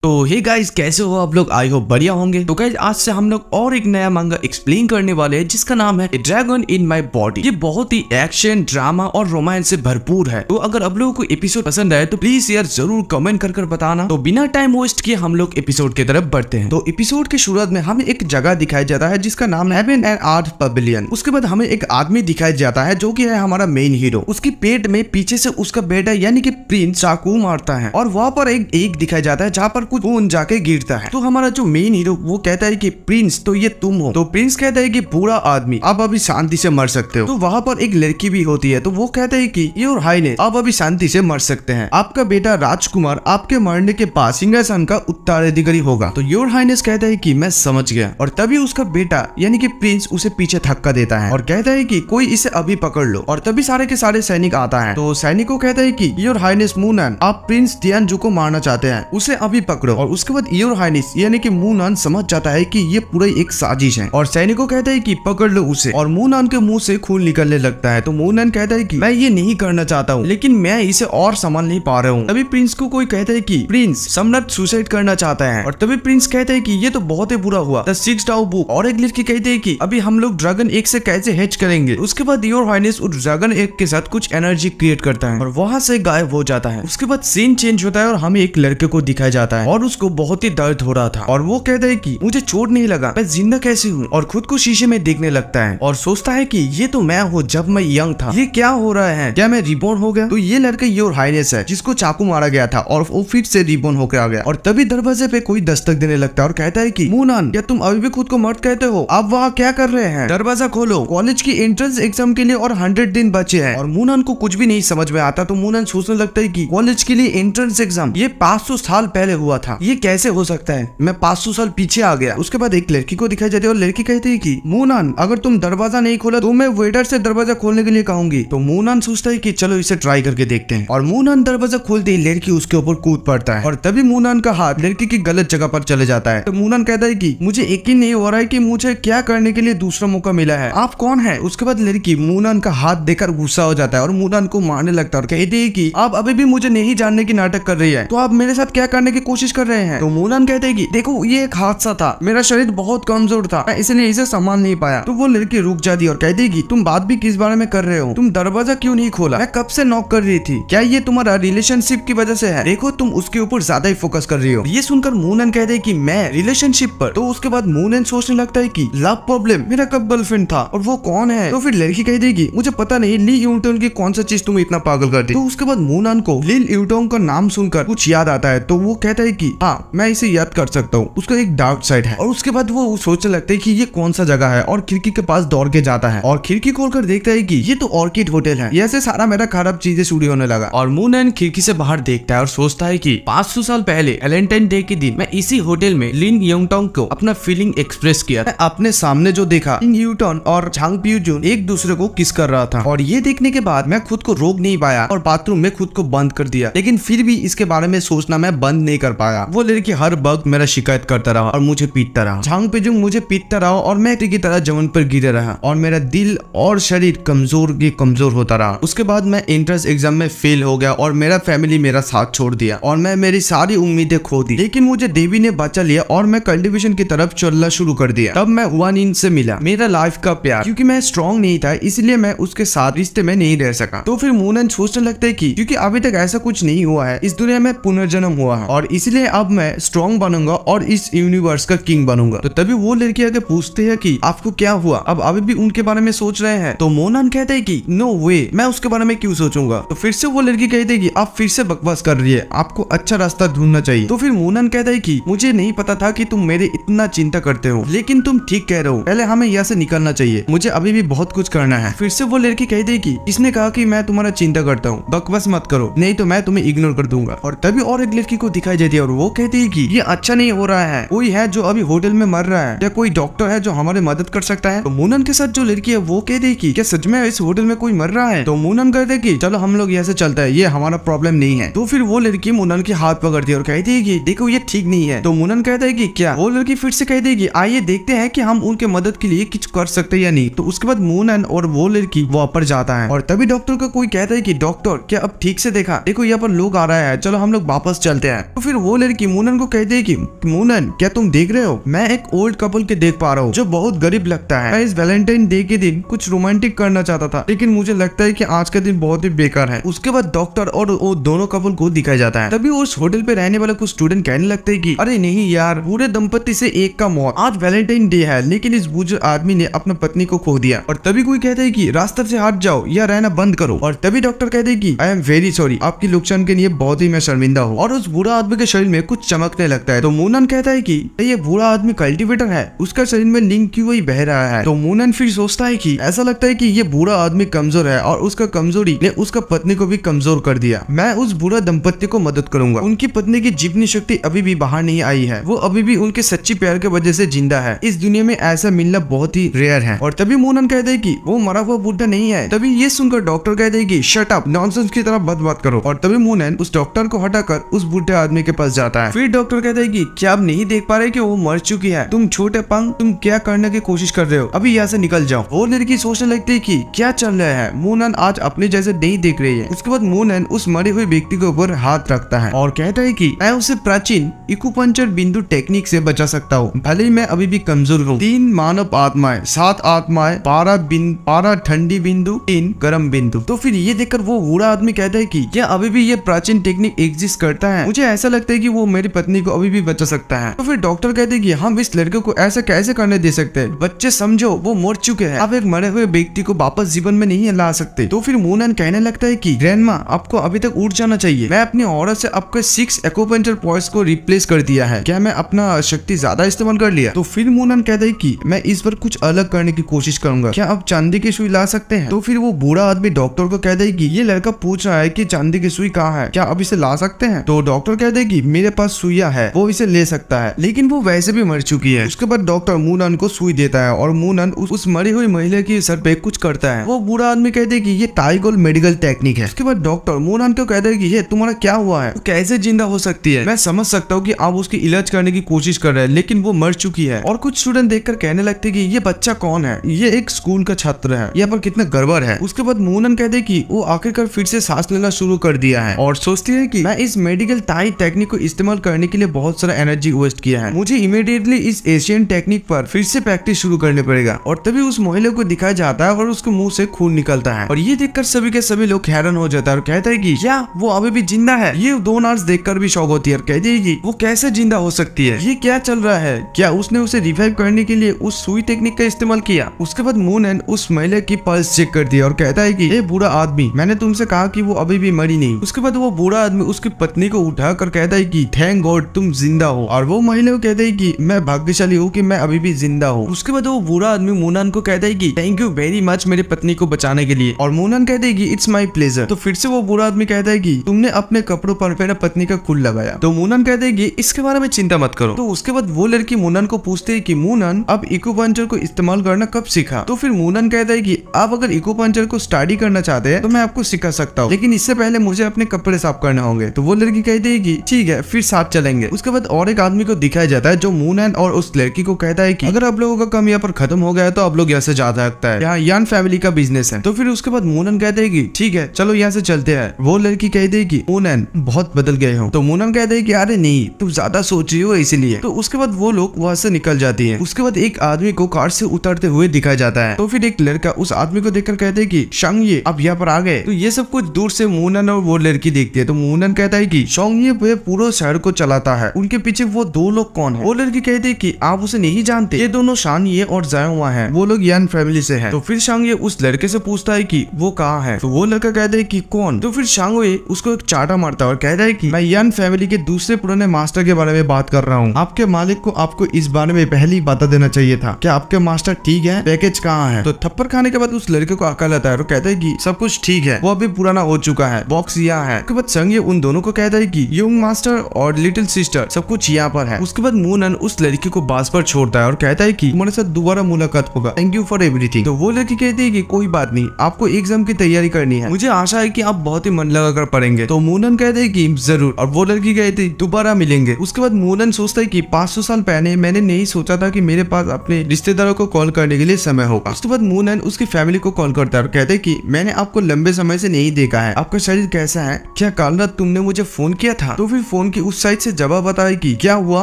तो hey guys, कैसे हो आप लोग? आई होप बढ़िया होंगे। तो गाइस, आज से हम लोग और एक नया मांगा एक्सप्लेन करने वाले हैं जिसका नाम है ड्रैगन इन माय बॉडी। ये बहुत ही एक्शन, ड्रामा और रोमांस से भरपूर है। तो अगर आप लोगों को एपिसोड पसंद आए तो प्लीज यार जरूर कमेंट कर बताना। तो बिना टाइम वेस्ट किए हम लोग एपिसोड की तरफ बढ़ते हैं। तो एपिसोड के शुरुआत में हमें एक जगह दिखाया जाता है जिसका नाम है हेवन एंड अर्थ पवेलियन। उसके बाद हमें एक आदमी दिखाया जाता है जो की है हमारा मेन हीरो। उसके पेट में पीछे से उसका बेटा यानी कि प्रिंस चाकू मारता है और वहाँ पर एक दिखाया जाता है जहाँ पर कुछ खून जाके गिरता है। तो हमारा जो मेन हीरो वो कहता है कि प्रिंस तो ये तुम हो। तो प्रिंस कहता है कि पूरा आदमी आप अभी शांति से मर सकते हो। तो वहाँ पर एक लड़की भी होती है तो वो कहता है कि योर हाईनेस आप अभी शांति से मर सकते हैं। आपका बेटा राजकुमार आपके मरने के बाद सिंहासन का उत्तराधिकारी होगा। तो योर हाईनेस कहता है कि मैं समझ गया। और तभी उसका बेटा यानी कि प्रिंस उसे पीछे धक्का देता है और कहता है कि कोई इसे अभी पकड़ लो। और तभी सारे के सारे सैनिक आता है। तो सैनिकों कहता है कि योर हाईनेस मूनन आप प्रिंस तियानजू को मारना चाहते हैं, उसे अभी पकड़ो। और उसके बाद योर हाईनेस यानी कि मूनन समझ जाता है कि ये पूरा एक साजिश है और सैनिकों कहते हैं कि पकड़ लो उसे। और मूनन के मुंह से खून निकलने लगता है। तो मूनन कहता है कि मैं ये नहीं करना चाहता हूँ लेकिन मैं इसे और संभाल नहीं पा रहा हूँ। तभी प्रिंस को कोई कहता है कि प्रिंस सम्राट सुसाइड करना चाहता है। और तभी प्रिंस कहता है कि ये तो बहुत ही बुरा हुआ। द सिक्स्थ डाउ बुक। और एक लड़की कहते हैं कि अभी हम लोग ड्रैगन एग से कैसे हैच करेंगे। उसके बाद योर हाईनेस उस ड्रैगन एग के साथ कुछ एनर्जी क्रिएट करता है और वहां से गायब हो जाता है। उसके बाद सीन चेंज होता है और हमें एक लड़के को दिखाया जाता है और उसको बहुत ही दर्द हो रहा था और वो कहता है कि मुझे चोट नहीं लगा, मैं जिंदा कैसे हूँ। और खुद को शीशे में देखने लगता है और सोचता है कि ये तो मैं हूँ जब मैं यंग था। ये क्या हो रहा है, क्या मैं रिबॉर्न हो गया? तो ये लड़का योर हाईनेस है जिसको चाकू मारा गया था और वो फिर से रिबॉर्न होकर आ गया। और तभी दरवाजे पे कोई दस्तक देने लगता है और कहता है कि मूनन क्या तुम अभी भी खुद को मर्द कहते हो? आप वहाँ क्या कर रहे हैं? दरवाजा खोलो, कॉलेज की एंट्रेंस एग्जाम के लिए और 100 दिन बचे हैं। और मूनन को कुछ भी नहीं समझ में आता। तो मूनन सोचने लगता है कि कॉलेज के लिए एंट्रेंस एग्जाम ये 500 साल पहले हुआ था, ये कैसे हो सकता है? मैं 500 साल पीछे आ गया। उसके बाद एक लड़की को दिखाई जाती है और लड़की कहती है कि मूनन अगर तुम दरवाजा नहीं खोला तो मैं वेटर से दरवाजा खोलने के लिए कहूंगी। तो मूनन सोचता है कि चलो इसे ट्राई करके देखते हैं। और मूनन दरवाजा खोलते ही लड़की उसके ऊपर कूद पड़ता है और तभी मूनन का हाथ लड़की की गलत जगह पर चले जाता है। तो मूनन कहता है कि मुझे यकीन नहीं हो रहा है कि मुझे क्या करने के लिए दूसरा मौका मिला है, आप कौन है? उसके बाद लड़की मूनन का हाथ देकर गुस्सा हो जाता है और मूनन को मारने लगता है और कहती है कि आप अभी भी मुझे नहीं जानने की नाटक कर रही है, तो आप मेरे साथ क्या करने की कोशिश कर रहे हैं? तो मूनन कहते हैं कि देखो ये एक हादसा था, मेरा शरीर बहुत कमजोर था, मैं इसलिए इसे संभाल नहीं पाया। तो वो लड़की रुक जाती है और कहती है कि तुम बात भी किस बारे में कर रहे हो? तुम दरवाजा क्यों नहीं खोला? मैं कब से नॉक कर रही थी, क्या ये तुम्हारा रिलेशनशिप की वजह से है? देखो तुम उसके ऊपर ज्यादा ही फोकस कर रही हो। ये सुनकर मूनन कहते हैं कि मैं रिलेशनशिप पर। तो उसके बाद मूनन सोचने लगता है कि लव प्रॉब्लम, मेरा कब गर्लफ्रेंड था और वो कौन है? तो फिर लड़की कहती है कि मुझे पता नहीं ली यूटोंग की कौन सा चीज तुम्हें इतना पागल कर दी। तो उसके बाद मूनन को लील यूटोंग का नाम सुनकर कुछ याद आता है। तो वो कहता है कि हाँ मैं इसे याद कर सकता हूँ, उसका एक डार्क साइड है। और उसके बाद वो सोचने लगता है कि ये कौन सा जगह है और खिड़की के पास दौड़ के जाता है और खिड़की खोलकर देखता है कि ये तो ऑर्किड होटल है। ऐसे सारा मेरा खराब चीजें शुरू होने लगा। और मूनन खिड़की से बाहर देखता है और सोचता है कि 500 साल पहले वैलेंटाइन डे के दिन मैं इसी होटल में लिन यूटोंग को अपना फीलिंग एक्सप्रेस किया। मैं अपने सामने जो देखा लिन यूटोंग और झांग पियोजुन एक दूसरे को किस कर रहा था और ये देखने के बाद मैं खुद को रोक नहीं पाया और बाथरूम में खुद को बंद कर दिया। लेकिन फिर भी इसके बारे में सोचना मैं बंद नहीं कर पाया। वो लड़की हर वक्त मेरा शिकायत करता रहा और मुझे पीटता रहा। झांग पियोजुन मुझे पीटता रहा और मैं की तरह जमीन पर गिरे रहा और मेरा दिल और शरीर कमजोर होता रहा। उसके बाद मैं एंट्रेंस एग्जाम में फेल हो गया और मेरा फैमिली मेरा साथ छोड़ दिया और मैं मेरी सारी उम्मीदें खो दी। लेकिन मुझे देवी ने बचा लिया और मैं कल्टीवेशन की तरफ चलना शुरू कर दिया। तब मैं हुआनिन से मिला, मेरा लाइफ का प्यार। क्योंकि मैं स्ट्रॉन्ग नहीं था इसलिए मैं उसके साथ रिश्ते में नहीं रह सका। तो फिर मूनन सोचने लगता है कि क्योंकि अभी तक ऐसा कुछ नहीं हुआ है, इस दुनिया में पुनर्जन्म हुआ है और इसलिए अब मैं स्ट्रॉन्ग बनूंगा और इस यूनिवर्स का किंग बनूंगा। तो तभी वो लड़की आगे पूछते है कि आपको क्या हुआ, अब अभी भी उनके बारे में सोच रहे हैं? तो मूनन कहते हैं कि नो वे, मैं उसके बारे में क्यों सोचूंगा। तो फिर से वो लड़की कहती है कि आप फिर से बकवास कर रही है, आपको अच्छा रास्ता ढूंढना चाहिए। तो फिर मूनन कहता है कि मुझे नहीं पता था कि तुम मेरे इतना चिंता करते हो, लेकिन तुम ठीक कह रहे हो, पहले हमें यहाँ से निकलना चाहिए, मुझे अभी भी बहुत कुछ करना है। फिर से वो लड़की कहती है कि इसने कहा कि मैं तुम्हारा चिंता करता हूँ, बकवास मत करो नहीं तो मैं तुम्हें इग्नोर कर दूंगा। और तभी और एक लड़की को दिखाई देती है और वो कहती है कि ये अच्छा नहीं हो रहा है, कोई है जो अभी होटल में मर रहा है या कोई डॉक्टर है जो हमारी मदद कर सकता है। तो मूनन के साथ जो लड़की है वो कहती है कि क्या सच में इस होटल में कोई मर रहा है? तो मूनन कहते हैं कि चलो हम लोग यहाँ से चलते हैं, ये हमारा प्रॉब्लम नहीं है। तो फिर वो लड़की मूनन के हाथ पकड़ती है और कहती है कि देखो ये ठीक नहीं है। तो मूनन कहता है कि क्या? वो लड़की फिर से कहती है कि आइए देखते हैं कि हम उनके मदद के लिए कुछ कर सकते हैं या नहीं। तो उसके बाद मूनन और वो लड़की वहाँ पर जाता है और तभी डॉक्टर का कोई कहता है कि डॉक्टर क्या अब ठीक से देखा, देखो यहाँ पर लोग आ रहा है, चलो हम लोग वापस चलते हैं। तो फिर वो वो लड़की मूनन को कहती है कि मूनन क्या तुम देख रहे हो, मैं एक ओल्ड कपल के देख पा रहा हूँ जो बहुत गरीब लगता है। मैं इस वैलेंटाइन डे के दिन कुछ रोमांटिक करना चाहता था, लेकिन मुझे लगता है कि आज का दिन बहुत ही बेकार है। उसके बाद डॉक्टर और वो दोनों कपल को दिखाया जाता है। तभी उस होटल पे रहने वाला कुछ स्टूडेंट कहने लगते हैं कि अरे नहीं यार, पूरे दंपति से एक का मौत, आज वैलेंटाइन डे है लेकिन इस बुजुर्ग आदमी ने अपना पत्नी को खो दिया। और तभी कोई कहता है कि रास्ते से हट जाओ या रहना बंद करो। और तभी डॉक्टर कहते हैं कि आई एम वेरी सॉरी, आपकी नुकसान के लिए बहुत ही मैं शर्मिंदा हूँ। और उस बुरा आदमी के शरीर में कुछ चमकने लगता है। तो मूनन कहता है कि ये बुरा आदमी कल्टीवेटर है, उसका शरीर में लिंक क्यों वही बह रहा है। तो मूनन फिर सोचता है कि ऐसा लगता है कि ये बुरा आदमी कमजोर है और उसका कमजोरी ने उसका पत्नी को भी कमजोर कर दिया। मैं उस बुरा दंपति को मदद करूंगा। उनकी पत्नी की जीवनी शक्ति अभी भी बाहर नहीं आई है, वो अभी भी उनके सच्ची प्यार के वजह से जिंदा है। इस दुनिया में ऐसा मिलना बहुत ही रेयर है। और तभी मूनन कहते हैं कि वो मरा हुआ बुढ़ा नहीं है। तभी ये सुनकर डॉक्टर कहते हैं कि शट अप, नॉनसेंस की तरह बात करो। और तभी मूनन उस डॉक्टर को हटाकर उस बुढ़े आदमी के पास जाता है। फिर डॉक्टर कहते हैं कि क्या आप नहीं देख पा रहे कि वो मर चुकी है, तुम छोटे पंग, तुम क्या करने की कोशिश कर रहे हो, अभी यहाँ से निकल जाओ। वो लड़की सोचने लगती है कि क्या चल रहा है, मूनन आज अपने जैसे नहीं देख रही है। उसके बाद मूनन उस मरे हुए व्यक्ति के ऊपर हाथ रखता है और कहता है कि मैं उसे प्राचीन इकुपंचर बिंदु टेक्निक से बचा सकता हूँ, भले ही मैं अभी भी कमजोर हूँ। 3 मानव आत्माएं, 7 आत्माएं, 12 ठंडी बिंदु, 3 गर्म बिंदु। तो फिर ये देखकर वो बूढ़ा आदमी कहता है कि क्या अभी भी ये प्राचीन टेक्निक एग्जिस्ट करता है, मुझे ऐसा लगता है कि वो मेरी पत्नी को अभी भी बचा सकता है। तो फिर डॉक्टर कहते हैं कि हम इस लड़के को ऐसा कैसे करने दे सकते हैं, बच्चे समझो वो मर चुके हैं, आप एक मरे हुए व्यक्ति को वापस जीवन में नहीं ला सकते। तो फिर मूनन कहने लगता है कि ग्रैंडमा, आपको अभी तक उठ जाना चाहिए, मैं अपनी औरत से आपके 6 एक्यूपंक्चर पॉइंट्स को रिप्लेस कर दिया है, क्या मैं अपना शक्ति ज्यादा इस्तेमाल कर लिया। तो फिर मूनन कहता है कि मैं इस बार कुछ अलग करने की कोशिश करूंगा, क्या आप चांदी की सुई ला सकते हैं। तो फिर वो बूढ़ा आदमी डॉक्टर को कहता है कि ये लड़का पूछ रहा है कि चांदी की सुई कहाँ है, क्या आप इसे ला सकते हैं। तो डॉक्टर कहते हैं कि मेरे पास सुइया है, वो इसे ले सकता है, लेकिन वो वैसे भी मर चुकी है। उसके बाद डॉक्टर मूनन को सुई देता है और मूनन उस मरी हुई महिला के सर पे कुछ करता है। वो बूढ़ा आदमी कहते हैं कि ये टाइगोल मेडिकल टेक्निक है। उसके बाद डॉक्टर मूनन को कहते हैं कि ये तुम्हारा क्या हुआ है, कैसे जिंदा हो सकती है। मैं समझ सकता हूँ कि आप उसकी इलाज करने की कोशिश कर रहे हैं, लेकिन वो मर चुकी है। और कुछ स्टूडेंट देखकर कहने लगते हैं कि ये बच्चा कौन है, ये एक स्कूल का छात्र है, यहाँ पर कितना गड़बड़ है। उसके बाद मूनन कहते हैं कि वो आखिरकार फिर से सांस लेना शुरू कर दिया है और सोचती है कि मैं इस मेडिकल टाई टेक्निक को इस्तेमाल करने के लिए बहुत सारा एनर्जी वेस्ट किया है, मुझे इमीडिएटली इस एशियन टेक्निक पर फिर से प्रैक्टिस शुरू करने पड़ेगा। और तभी उस महिला को दिखाया जाता है और उसके मुंह से खून निकलता है। और ये देखकर सभी के सभी लोग हैरान हो जाता है और कहता है कि क्या वो अभी भी जिंदा है। ये 2 नर्स देखकर भी शौक होती है और कहती है कि वो कैसे जिंदा हो सकती है, ये क्या चल रहा है, क्या उसने उसे रिवाइव करने के लिए उस सुई टेक्निक का इस्तेमाल किया। उसके बाद मूनन उस महिला की पल्स चेक करती है और कहता है कि ये बूढ़ा आदमी, मैंने तुमसे कहा कि वो अभी भी मरी नहीं। उसके बाद वो बूढ़ा आदमी उसकी पत्नी को उठा कर कहता है कि थैंक गॉड तुम जिंदा हो। और वो महिला को कहता है कि मैं भाग्यशाली हूँ कि मैं अभी भी जिंदा हूँ। उसके बाद वो बूढ़ा आदमी मूनन को कहता है कि थैंक यू वेरी मच मेरी पत्नी को बचाने के लिए। और मूनन कहते हैं कि इट्स माय प्लेजर। तो फिर से वो बूढ़ा आदमी कहता है कि तुमने अपने कपड़ों पर मेरा पत्नी का खून लगाया। तो मूनन कहते हैं कि इसके बारे में चिंता मत करो। तो उसके बाद वो लड़की मूनन को पूछते है कि मूनन अब इकुपंचर को इस्तेमाल करना कब सीखा। तो फिर मूनन कहता है कि आप अगर इकुपंचर को स्टडी करना चाहते हैं तो मैं आपको सिखा सकता हूँ, लेकिन इससे पहले मुझे अपने कपड़े साफ करने होंगे। तो वो लड़की कहती है कि ठीक है फिर साथ चलेंगे। उसके बाद और एक आदमी को दिखाया जाता है जो मूनन और उस लड़की को कहता है कि अगर आप लोगों का काम यहाँ पर खत्म हो गया तो आप लोग यहाँ से जा सकता है, यहाँ यान फैमिली का बिजनेस है। तो फिर उसके बाद मूनन कहते हैं कि ठीक है चलो यहाँ से चलते हैं। वो लड़की कहती है कि मूनन बहुत बदल गए हो। तो मूनन कहते हैं कि अरे नहीं तुम ज्यादा सोच रही हो इसलिए। तो उसके बाद वो लोग वहां से निकल जाती है। उसके बाद एक आदमी को कार से उतरते हुए दिखाया जाता है। तो फिर एक लड़का उस आदमी को देखकर कहते हैं कि शांगये अब यहाँ पर आ गए। तो ये सब कुछ दूर से मूनन और वो लड़की देखती है। तो मूनन कहता है कि शांगये पूरे शहर को चलाता है, उनके पीछे वो 2 लोग कौन है। वो लड़की कहती है कि आप उसे नहीं जानते, ये दोनों शांगये और जायोवा हैं, वो लोग यान फैमिली से हैं। तो फिर शांगये उस लड़के से पूछता है कि वो कहाँ है। तो वो लड़का कहता है कि कौन। तो फिर शांगये उसको एक चाटा मारता है और कहता है कि मैं यान फैमिली के दूसरे पुराने मास्टर के बारे में बात कर रहा हूँ, आपके मालिक को आपको इस बारे में पहले ही बता देना चाहिए था, क्या आपके मास्टर ठीक है, पैकेज कहाँ है। तो थप्पड़ खाने के बाद उस लड़के को अकल आता है और कहता है कि सब कुछ ठीक है, वो अभी पुराना हो चुका है, बॉक्स यहाँ है। उसके बाद शांगये उन दोनों को कहता है कि यंग मास्टर और लिटिल सिस्टर सब कुछ यहाँ पर है। उसके बाद मूनन उस लड़की को बास पर छोड़ता है और कहता है कि तुम्हारे साथ दोबारा मुलाकात होगा, थैंक यू फॉर एवरीथिंग। तो वो लड़की कहती है कि कोई बात नहीं, आपको एग्जाम की तैयारी करनी है, मुझे आशा है कि आप बहुत ही मन लगा कर पढ़ेंगे। तो मूनन कहते हैं कि जरूर। और वो लड़की कहती दोबारा मिलेंगे। मिलेंगे। उसके बाद मूनन सोचता है कि 500 साल पहले मैंने नहीं सोचा था कि मेरे पास अपने रिश्तेदारों को कॉल करने के लिए समय होगा। उसके बाद मूनन उसकी फैमिली को कॉल करता है और कहते हैं कि मैंने आपको लंबे समय से नहीं देखा है, आपका शरीर कैसा है, क्या कल रात तुमने मुझे फोन किया था? तो फिर फोन की उस साइड से जवाब आता है कि क्या हुआ,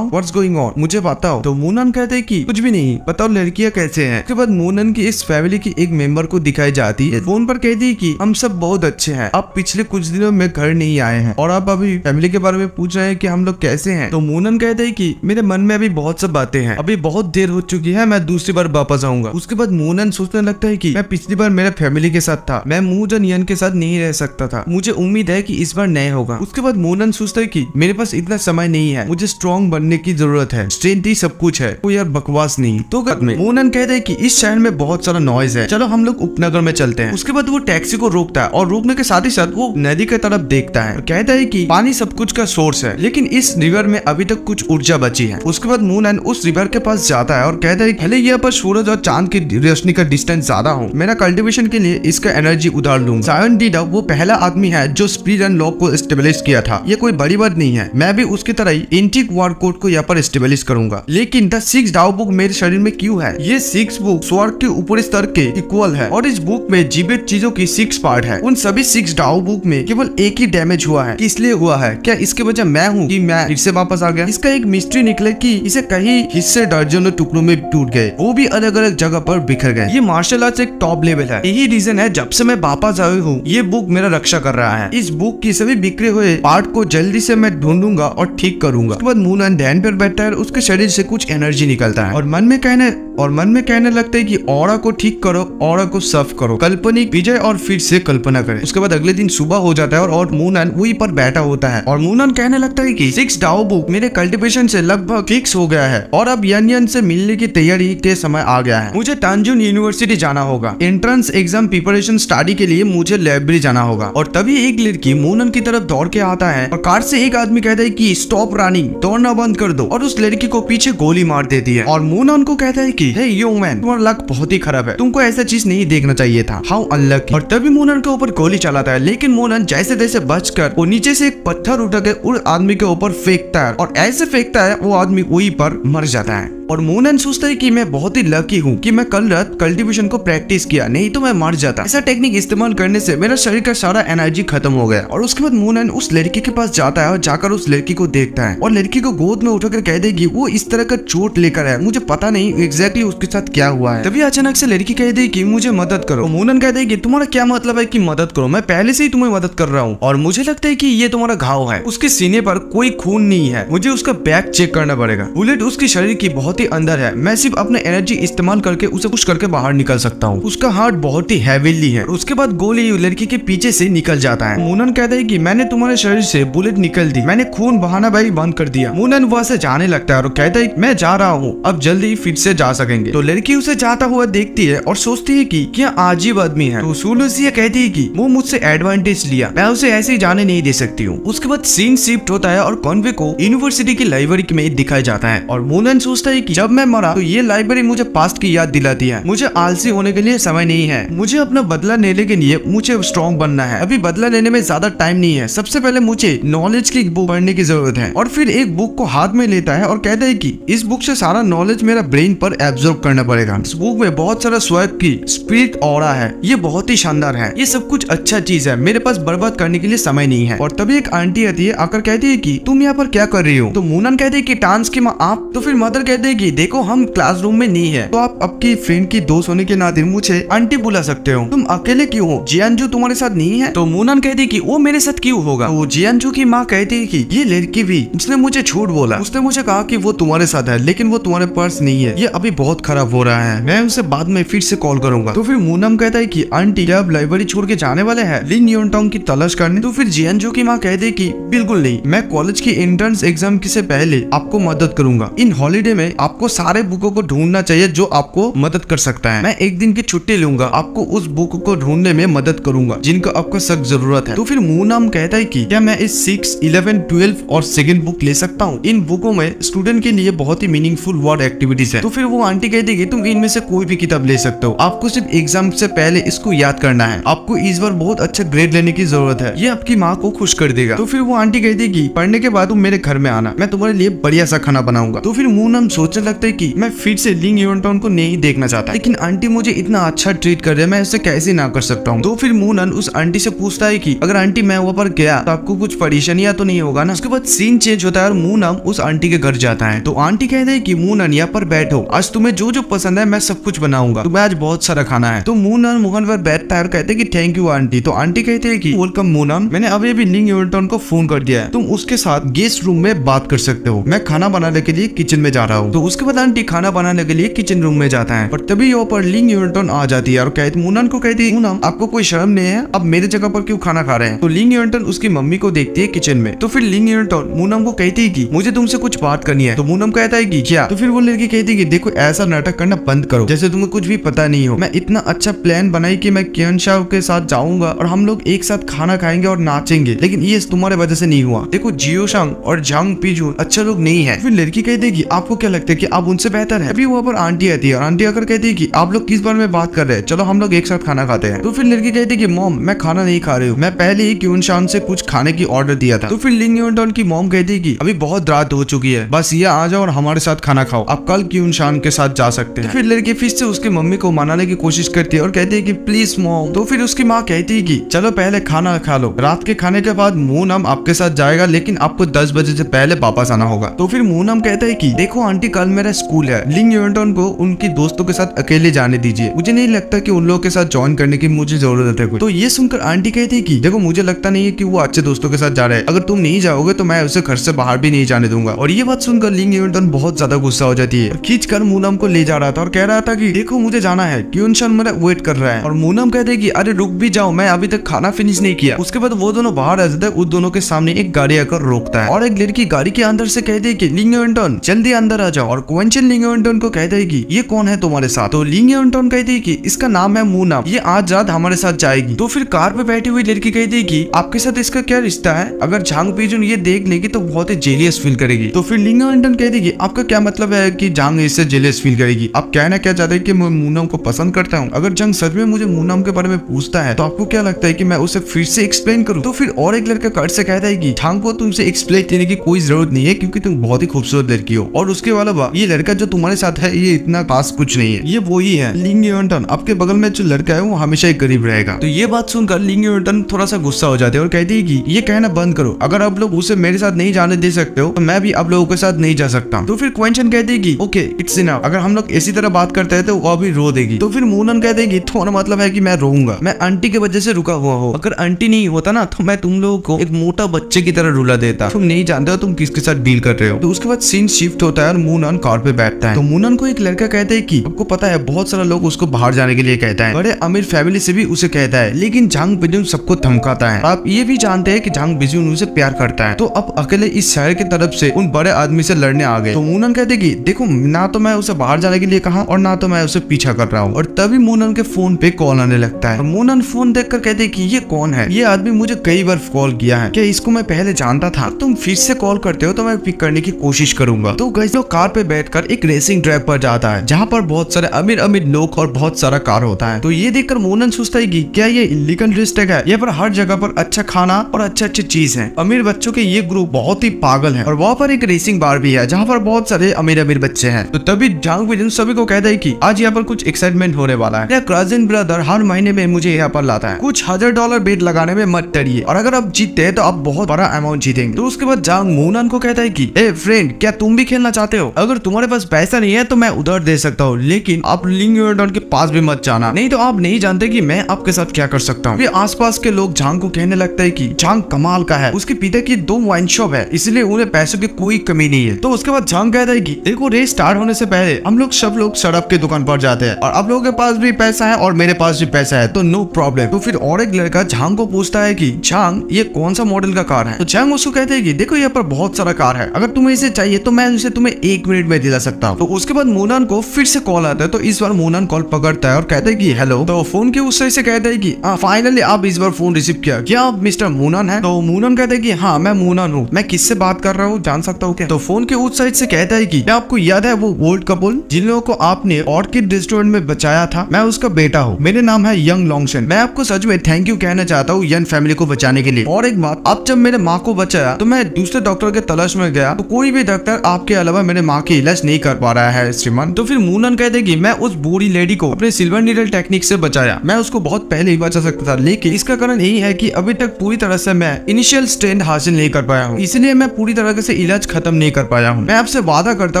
व्हाट्स गोइंग ऑन, मुझे बताओ। तो मूनन कहते हैं कि कुछ भी नहीं, बताओ लड़कियां कैसे हैं। उसके बाद मूनन की इस फैमिली की एक मेंबर को दिखाई जाती है, फोन पर कहती है कि हम सब बहुत अच्छे हैं, आप पिछले कुछ दिनों में घर नहीं आए हैं और आप अभी फैमिली के बारे में पूछ रहे हैं कि हम लोग कैसे हैं। तो मूनन कहते हैं कि मेरे मन में अभी बहुत सब बातें हैं, अभी बहुत देर हो चुकी है, मैं दूसरी बार वापस आऊंगा। उसके बाद मूनन सोचने लगता है कि मैं पिछली बार मेरे फैमिली के साथ था, मैं मूजन यन के साथ नहीं रह सकता था, मुझे उम्मीद है कि इस बार नया होगा। उसके बाद मूनन सोचता है कि मेरे पास इतना समय नहीं है, मुझे स्ट्रॉन्ग बनने की जरूरत है, स्ट्रेंथ ही सब कुछ है, कोई यार बकवास नहीं। तो मूनन कहते हैं कि इस शहर में बहुत सारा नॉइज है, चलो हम लोग उपनगर में चलते हैं। उसके बाद वो टैक्सी को रोकता है और रोकने के साथ ही साथ वो नदी की तरफ देखता है, कहता है कि पानी सब कुछ का सोर्स है, लेकिन इस रिवर में अभी तक कुछ ऊर्जा बची है। उसके बाद मूनन उस रिवर के पास जाता है और कहता है भले यहाँ पर सूरज और चांद की रोशनी का डिस्टेंस ज्यादा हो, मेरा कल्टीवेशन के लिए इसका एनर्जी उधार लूंगा। सायन डीडा वो पहला आदमी है जो स्पीड एंड लॉक को एस्टेब्लिश किया था, ये कोई बड़ी बात नहीं है, मैं भी उसकी तरह ही एंटीक वार कोड को यहाँ पर एस्टेब्लिश करूंगा। लेकिन द 6 डाओ बुक मेरे शरीर में क्यों है? ये 6 बुक स्वर्ग के ऊपरी स्तर के इक्वल है और इस बुक में जीवित चीजों की 6 पार्ट है। उन सभी 6 डाओ बुक में केवल एक ही डैमेज हुआ है, इसलिए हुआ है, क्या इसके वजह मैं हूँ कि मैं फिर से वापस आ गया? इसका एक मिस्ट्री निकले कि इसे कई हिस्से दर्जनों टुकड़ों में टूट गए, वो भी अलग अलग जगह पर बिखर गए। ये मार्शल आर्ट्स एक टॉप लेवल है, यही रीजन है जब से मैं वापस आया हूँ ये बुक मेरा रक्षा कर रहा है। इस बुक की सभी बिखरे हुए पार्ट को जल्दी से मैं ढूंढूंगा और ठीक करूंगा। उसके बाद मूनन ध्यान पर बैठता है, उसके शरीर से कुछ एनर्जी निकलता है और मन में कहने लगता है कि ऑरा को ठीक करो, ऑरा को साफ करो, काल्पनिक विजय और फिर से कल्पना करें। उसके बाद अगले दिन सुबह हो जाता है और मूनन वहीं पर बैठा होता है और मूनन कहने लगता है कि 6 डाओ बुक मेरे कल्टीवेशन से लगभग फिक्स हो गया है और अब यन से मिलने की तैयारी के समय आ गया है। मुझे तांजुन यूनिवर्सिटी जाना होगा, एंट्रेंस एग्जाम प्रिपरेशन स्टडी के लिए मुझे लाइब्रेरी जाना होगा। और तभी एक लड़की मूनन की तरफ दौड़ के आता है और कार से एक आदमी कहता है कि स्टॉप रनिंग, दौड़ना बंद कर दो, और उस लड़की को पीछे गोली मार देती है। और मूनन को कहता है कि हे यंग मैन, तुम्हारा लक बहुत ही खराब है, तुमको ऐसा चीज नहीं देखना चाहिए था, हाउ अनलकी। और तभी मूनन के ऊपर गोली चलाता है, लेकिन मूनन जैसे तैसे बचकर वो नीचे से एक पत्थर उठा के उस आदमी के ऊपर फेंकता है और ऐसे फेंकता है वो आदमी वहीं पर मर जाता है। और मूनन सोचता है कि मैं बहुत ही लकी हूँ कि मैं कल रात कल्टीवेशन को प्रैक्टिस किया, नहीं तो मैं मर जाता। ऐसा टेक्निक इस्तेमाल करने से मेरा शरीर का सारा एनर्जी खत्म हो गया। और उसके बाद मूनन उस लड़की के पास जाता है और जाकर उस लड़की को देखता है और लड़की को गोद में उठाकर कह देगी वो इस तरह का चोट लेकर है, मुझे पता नहीं एग्जैक्टली उसके साथ क्या हुआ है। तभी अचानक से लड़की कह देगी कि मुझे मदद करो। मूनन कह देगी तुम्हारा क्या मतलब है कि मदद करो, मैं पहले से ही तुम्हें मदद कर रहा हूँ और मुझे लगता है कि ये तुम्हारा घाव है, उसके सीने पर कोई खून नहीं है, मुझे उसका बैग चेक करना पड़ेगा। बुलेट उसके शरीर की बहुत ही अंदर है, मैं सिर्फ अपने एनर्जी इस्तेमाल करके उसे पुश करके बाहर निकल सकता हूँ। उसका हार्ट बहुत ही हैवीली है। उसके बाद गोली लड़की के पीछे से निकल जाता है। मूनन कहता है कि मैंने तुम्हारे शरीर से बुलेट निकल दी, मैंने खून बहाना भाई बंद कर दिया। मूनन वहां से जाने लगता है और कहता है मैं जा रहा हूँ, अब जल्दी फिर से जा सकेंगे। तो लड़की उसे जाता हुआ देखती है और सोचती है कि क्या अजीब आदमी है। तो सुलूसिया कहती है कि वो मुझसे एडवांटेज लिया, मैं उसे ऐसे ही जाने नहीं दे सकती हूँ। उसके बाद सीन शिफ्ट होता है और कॉन्वे को यूनिवर्सिटी की लाइब्रेरी में दिखाया जाता है और मूनन सोचता है कि जब मैं मरा तो ये लाइब्रेरी मुझे पास्ट की याद दिलाती है, मुझे आलसी होने के लिए समय नहीं है, मुझे अपना बदला लेने के लिए मुझे स्ट्रॉन्ग बनना है, अभी बदला लेने में ज्यादा टाइम नहीं है, सबसे पहले मुझे नॉलेज की बुक पढ़ने की जरूरत है। और फिर एक बुक को हाथ में लेता है और कहता है कि इस बुक से सारा नॉलेज मेरा ब्रेन पर एब्जॉर्ब करना पड़ेगा। इस बुक में बहुत सारा स्वयं की स्पिरिट ऑरा है, ये बहुत ही शानदार है, ये सब कुछ अच्छा चीज है, मेरे पास बर्बाद करने के लिए समय नहीं है। और तभी एक आंटी आती है, आकर कहती है कि तुम यहाँ पर क्या कर रही हो? तो मूनन कहते हैं कि डांस की माँ आप। तो फिर मदर कहते हैं कि देखो हम क्लासरूम में नहीं है, तो आप आपकी फ्रेंड की दोस्त होने के नाते मुझे आंटी बुला सकते हो, तुम अकेले क्यों हो? जियानजू तुम्हारे साथ नहीं है? तो मूनन कहती है कि वो मेरे साथ क्यों होगा? तो जियानजू की माँ कहती है कि ये लड़की भी, जिसने मुझे झूठ बोला, उसने मुझे कहा कि वो तुम्हारे साथ है, लेकिन वो तुम्हारे पास नहीं है, ये अभी बहुत खराब हो रहा है, मैं उसे बाद में फिर से कॉल करूंगा। तो फिर मूनम कहता है कि आंटी जब लाइब्रेरी छोड़ के जाने वाले हैं लिन योनटोंग की तलाश करने? तो फिर जियानजू की माँ कहती है कि बिल्कुल नहीं, मैं कॉलेज की एंट्रेंस एग्जाम से पहले आपको मदद करूंगा, इन हॉलीडे में आपको सारे बुकों को ढूंढना चाहिए जो आपको मदद कर सकता है। मैं एक दिन की छुट्टी लूंगा, आपको उस बुक को ढूंढने में मदद करूंगा जिनको आपको सख्त जरूरत है। तो फिर मूनम कहता है कि क्या मैं इस 6, 11, 12 और सेकंड बुक ले सकता हूँ? इन बुकों में स्टूडेंट के लिए बहुत ही मीनिंगफुल वर्ड एक्टिविटीज है। तो फिर वो आंटी कहती है कि तुम इनमें से कोई भी किताब ले सकते हो, आपको सिर्फ एग्जाम से पहले इसको याद करना है, आपको इस बार बहुत अच्छा ग्रेड लेने की जरूरत है, ये आपकी माँ को खुश कर देगा। तो फिर वो आंटी कहती है कि पढ़ने के बाद तुम मेरे घर में आना, मैं तुम्हारे लिए बढ़िया सा खाना बनाऊंगा। तो फिर मूनम सोचने लगता है कि मैं फिर से लिंग यूनिटॉन को नहीं देखना चाहता, लेकिन आंटी मुझे इतना अच्छा ट्रीट कर रहे हैं, मैं इससे कैसे ना कर सकता हूँ। तो फिर मूनन उस आंटी से पूछता है कि अगर आंटी मैं वहाँ पर गया तो आपको कुछ परेशानियां तो नहीं होगा ना। उसके बाद सीन चेंज होता है और मूनम उस आंटी के घर जाता है। तो आंटी कहते हैं कि मूनन यहाँ पर बैठो, आज तुम्हें जो जो पसंद है मैं सब कुछ बनाऊंगा, तुम्हें आज बहुत सारा खाना है। तो मूनन मोहन पर बैठता है और कहते हैं कि थैंक यू आंटी। तो आंटी कहते हैं कि वेलकम मूनन, मैंने अभी अभी लिंग यूनिटॉन को फोन कर दिया है, तुम उसके साथ गेस्ट रूम में बात कर सकते हो, मैं खाना बनाने के लिए किचन में जा रहा हूँ। तो उसके बाद आंटी खाना बनाने के लिए किचन रूम में जाता है, पर तभी यहाँ पर लिंग यूनिटॉन आ जाती है और कहती मूनन को कहती है मूनन आपको कोई शर्म नहीं है, अब मेरे जगह पर क्यों खाना खा रहे हैं। तो लिंग यूनिटॉन उसकी मम्मी को देखती है किचन में। तो फिर लिंग यूनिटॉन मूनम को कहती है कि मुझे तुमसे कुछ बात करनी है। तो मूनम कहता है कि क्या? तो फिर वो लड़की कहती है कि देखो ऐसा नाटक करना बंद करो, जैसे तुम्हें कुछ भी पता नहीं हो। मैं इतना अच्छा प्लान बनाई कि मैं कियन शाह के साथ जाऊंगा और हम लोग एक साथ खाना खाएंगे और नाचेंगे, लेकिन ये तुम्हारे वजह से नहीं हुआ। देखो जियो शांग और जांग पीजून अच्छे लोग नहीं है। फिर लड़की कहती है कि आपको क्या लगता है कि आप उनसे बेहतर है? अभी वहाँ पर आंटी आती है और आंटी आकर कहती है कि आप लोग किस बारे में बात कर रहे हैं, चलो हम लोग एक साथ खाना खाते हैं। तो फिर लड़की कहती है कि मॉम मैं खाना नहीं खा रही हूँ, मैं पहले ही कियन शांग से कुछ खाने की ऑर्डर दिया था। तो फिर लिंग यूनिटॉन की मॉम कहती है कि अभी बहुत रात हो चुकी है, बस ये आ जाओ और हमारे साथ खाना खाओ, आप कल कियन शांग के साथ जा सकते हैं। तो फिर लड़की फिर से उसकी मम्मी को मनाने की कोशिश करती है और कहती है कि प्लीज मॉम। तो फिर उसकी माँ कहती है कि चलो पहले खाना खा लो, रात के खाने के बाद मूनम आपके साथ जाएगा, लेकिन आपको 10 बजे से पहले वापस आना होगा। तो फिर मूनम कहता है कि देखो आंटी कल मेरा स्कूल है, लिंग यूनिटॉन को उनकी दोस्तों के साथ अकेले जाने दीजिए, मुझे नहीं लगता कि उन लोगों के साथ ज्वाइन करने की मुझे जरूरत है कुछ। तो ये सुनकर आंटी कहती है कि देखो मुझे लगता नहीं है कि वो अच्छे दोस्तों के साथ जा रहे हैं, अगर तुम नहीं जाओगे तो मैं उसे घर से बाहर भी नहीं जाने दूंगा। और ये बात सुनकर लिंग यूनिटॉन बहुत ज्यादा गुस्सा हो जाती है, खींच कर मूनम को ले जा रहा था और कह रहा था कि देखो मुझे जाना है, कियन शांग मेरा वेट कर रहा है। और मूनम कहते हैं कि अरे रुक भी जाओ, मैं अभी तक खाना फिनिश नहीं किया। उसके बाद वो दोनों बाहर आ जाते हैं, उस दोनों के सामने एक गाड़ी आकर रोकता है और एक लड़की गाड़ी के अंदर से कहती है कि लिंग यूनिटॉन जल्दी अंदर आ जाओ। और क्वेंचन लिंग यूनिटॉन को कहते हैं कि ये कौन है तुम्हारे साथ? तो लिंग यूनिटॉन कहती है कि इसका नाम है मूनम, ये आज रात हमारे साथ जाएगी। तो फिर कार पे बैठी हुई लड़की कहती है कि आपके साथ इसका क्या रिश्ता है, अगर जांग पीजून ये देख लेगी तो बहुत ही जेलियस फील करेगी। तो फिर लिंग यूनिटॉन कहती है कि आपका क्या मतलब है कि जांग इससे जेलियस फील करेगी, आप कहना क्या चाहते हैं कि मैं मूनम को पसंद करता हूँ? अगर जांग सच में मुझे मूनम के बारे में पूछता है तो आपको क्या लगता है कि मैं उसे फिर से एक्सप्लेन करूँ? तो फिर और एक लड़का कट से कहता है कि जांग को तुमसे एक्सप्लेन देने की कोई जरूरत नहीं है, क्योंकि तुम बहुत ही खूबसूरत लड़की हो, और उसके अलावा ये लड़का जो तुम्हारे साथ है ये इतना खास कुछ नहीं है, ये वही है लिंग यूनिटॉन, आपके बगल में जो लड़का है वो हमेशा ही करीब रहेगा। तो ये बात सुनकर लिंग यूनिटॉन थोड़ा सा गुस्सा हो जाते हैं और कहती है कि ये कहना बंद करो, अगर आप लोग उसे मेरे साथ नहीं जाने दे सकते हो तो मैं भी आप लोगों के साथ नहीं जा सकता। तो फिर क्वेंचन कहती है कि ओके इट्स इनफ, अगर हम लोग इसी तरह बात करते हैं तो वो भी रो देगी। तो फिर मूनन कहते हैं कि तुम्हारा मतलब है कि मैं रोऊंगा, मैं आंटी की वजह से रुका हुआ हूँ, अगर आंटी नहीं होता ना तो मैं तुम लोगों को एक मोटा बच्चे की तरह रुला देता, तुम नहीं जानते हो तुम किसके साथ डील कर रहे हो। तो उसके बाद सीन शिफ्ट होता है और मूनन कार पे बैठता है। तो मूनन को एक लड़का कहता है कि आपको पता है बहुत सारा लोग उसको बाहर जाने के लिए कहता है, बड़े अमीर फैमिली से भी उसे कहता है, लेकिन जांग पीजून सबको धमकाता है। आप ये भी जानते हैं कि जांग पीजून उसे प्यार करता है, तो अब अकेले इस शहर की तरफ से उन बड़े आदमी से लड़ने आ गए। तो मूनन कहते कि देखो ना तो मैं उसे बाहर जाने के लिए कहा और ना तो मैं उसे पीछा कर रहा हूँ। और तभी मूनन के फोन पे कॉल आने लगता है और मूनन फोन देखकर कहते कि ये कौन है, ये आदमी मुझे कई बार कॉल किया है, क्या इसको मैं पहले जानता था? तुम फिर से कॉल करते हो तो मैं पिक करने की कोशिश करूंगा। तो गाइस लोग कार पे बैठकर एक रेसिंग ट्रैक पर जाता है जहाँ पर बहुत सारे अमीर अमीर लोग और बहुत सारा कार होता है। तो ये देखकर मूनन सोचता है कि क्या ये इलीगल डिस्ट्रिक्ट है, यहाँ पर हर जगह पर अच्छा खाना और अच्छे चीज है, अमीर बच्चों के ये ग्रुप बहुत ही पागल है। और वहाँ पर एक रेसिंग बार भी है जहाँ पर बहुत सारे अमीर अमीर बच्चे हैं। तो तभी जांग पीजून सभी को कहता है कि आज यहाँ पर कुछ एक्साइटमेंट होने वाला है, कजिन ब्रदर हर महीने में मुझे यहाँ पर लाता है, कुछ $1000 बेट लगाने में मत डरिए, और अगर आप जीतते हैं तो आप बहुत बड़ा अमाउंट जीतेंगे। तो उसके बाद जांग मूनन को कहता है कि ए फ्रेंड क्या तुम भी खेलना चाहते हो? अगर तुम्हारे पास पैसा नहीं है तो मैं उधार दे सकता हूँ, लेकिन आप लिंग यूनिटॉन के पास भी मत जाना, नहीं तो आप नहीं जानते कि मैं आपके साथ क्या कर सकता हूँ। आसपास के लोग जांग को कहने लगता है कि जांग कमाल का है, उसके पिता की 2 वाइन शॉप है, इसलिए उन्हें पैसों की कोई कमी नहीं है। तो उसके बाद जांग कहता है कि देखो रेस स्टार्ट होने से पहले हम लोग सब लोग सड़क की दुकान पर जाते हैं, और आप लोगों के पास भी पैसा है और मेरे पास भी पैसा है, तो नो प्रॉब्लम। तो फिर और एक लड़का जांग को पूछता है कि जांग ये कौन सा मॉडल का कार है? तो जांग उसको कहते हैं कि देखो यहाँ पर बहुत सारा कार है, अगर तुम्हें इसे चाहिए तो मैं इसे तुम्हें 1 मिनट में दिला सकता हूँ। तो उसके बाद मोनान को फिर से कॉल आता है। तो इस बार मोनान कॉल पकड़ता है और कहता है कि हेलो। तो फोन के उस साइड से कहता है कि फाइनली आप इस बार फोन रिसीव किया, क्या आप मिस्टर मोनान है? तो मोनान कहता है कि हाँ मैं मोनान हूँ, मैं किससे बात कर रहा हूँ जान सकता हूँ क्या? तो फोन के उस साइड से कहता है कि क्या आपको याद है वो ओल्ड कपल जिन लोगों को आपने ऑर्किड रेस्टोरेंट में बचाया था? मैं उसका बेटा हूँ, मेरे नाम है यंग लॉन्गशन। मैं आपको सच में थैंक यू कहना चाहता हूँ यंग फैमिली को बचाने के लिए। और एक बात, अब जब मेरे माँ को बचाया तो मैं दूसरे डॉक्टर के तलाश में गया, तो कोई भी डॉक्टर आपके अलावा मेरे माँ की इलाज नहीं कर पा रहा है श्रीमान। तो फिर मोनान कहते कि मैं उस बूढ़ी लेडी को अपने सिल्वर नीडल टेक्निक से बचाया, मैं उसको बहुत पहले ही बचा सकता था, लेकिन इसका कारण यही है कि अभी तक पूरी तरह से मैं इनिशियल स्ट्रेंथ हासिल नहीं कर पाया हूँ, इसलिए मैं पूरी तरह से इलाज खत्म नहीं कर पाया हूँ। मैं आपसे वादा करता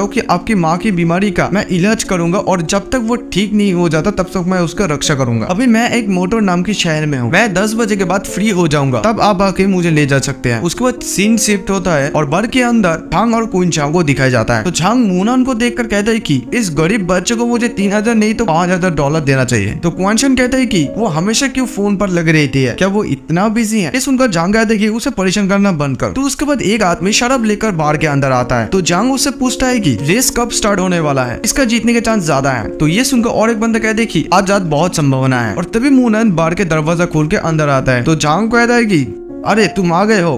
हूँ कि आपकी माँ की बीमारी का मैं इलाज करूंगा और जब तक वो ठीक नहीं हो जाता तब तक मैं उसका रक्षा करूंगा। अभी मैं एक मोटर नाम के शहर में हूँ, मैं 10 बजे के बाद फ्री हो जाऊंगा, तब आप आके मुझे ले जा सकते हैं। उसके बाद सीन शिफ्ट होता है और बर के अंदर झांग और क्वीन चांग को दिखाया जाता है। तो झांग मोनान को देखकर कहता है कि इस गरीब बच्चे को मुझे 3000 नहीं तो $5000 देना चाहिए। तो क्वेंशन कहता है कि वो हमेशा क्यों फोन पर लग रहती है, क्या वो इतना बिजी है? ये सुनकर झांग कहता है कि उसे परेशान करना बंद कर। तो उसके बाद एक आदमी शराब लेकर बार के अंदर आता है। तो झांग उससे पूछता है कि रेस कब स्टार्ट होने वाला है, इसका जीतने के चांस ज्यादा है। तो ये सुनकर और एक बंदा कहता है कि आज रात बहुत संभावना है। और तभी मोनान बार के दरवाजा खोल के अंदर आता है। तो झांग कहता है कि अरे तुम आ गए हो,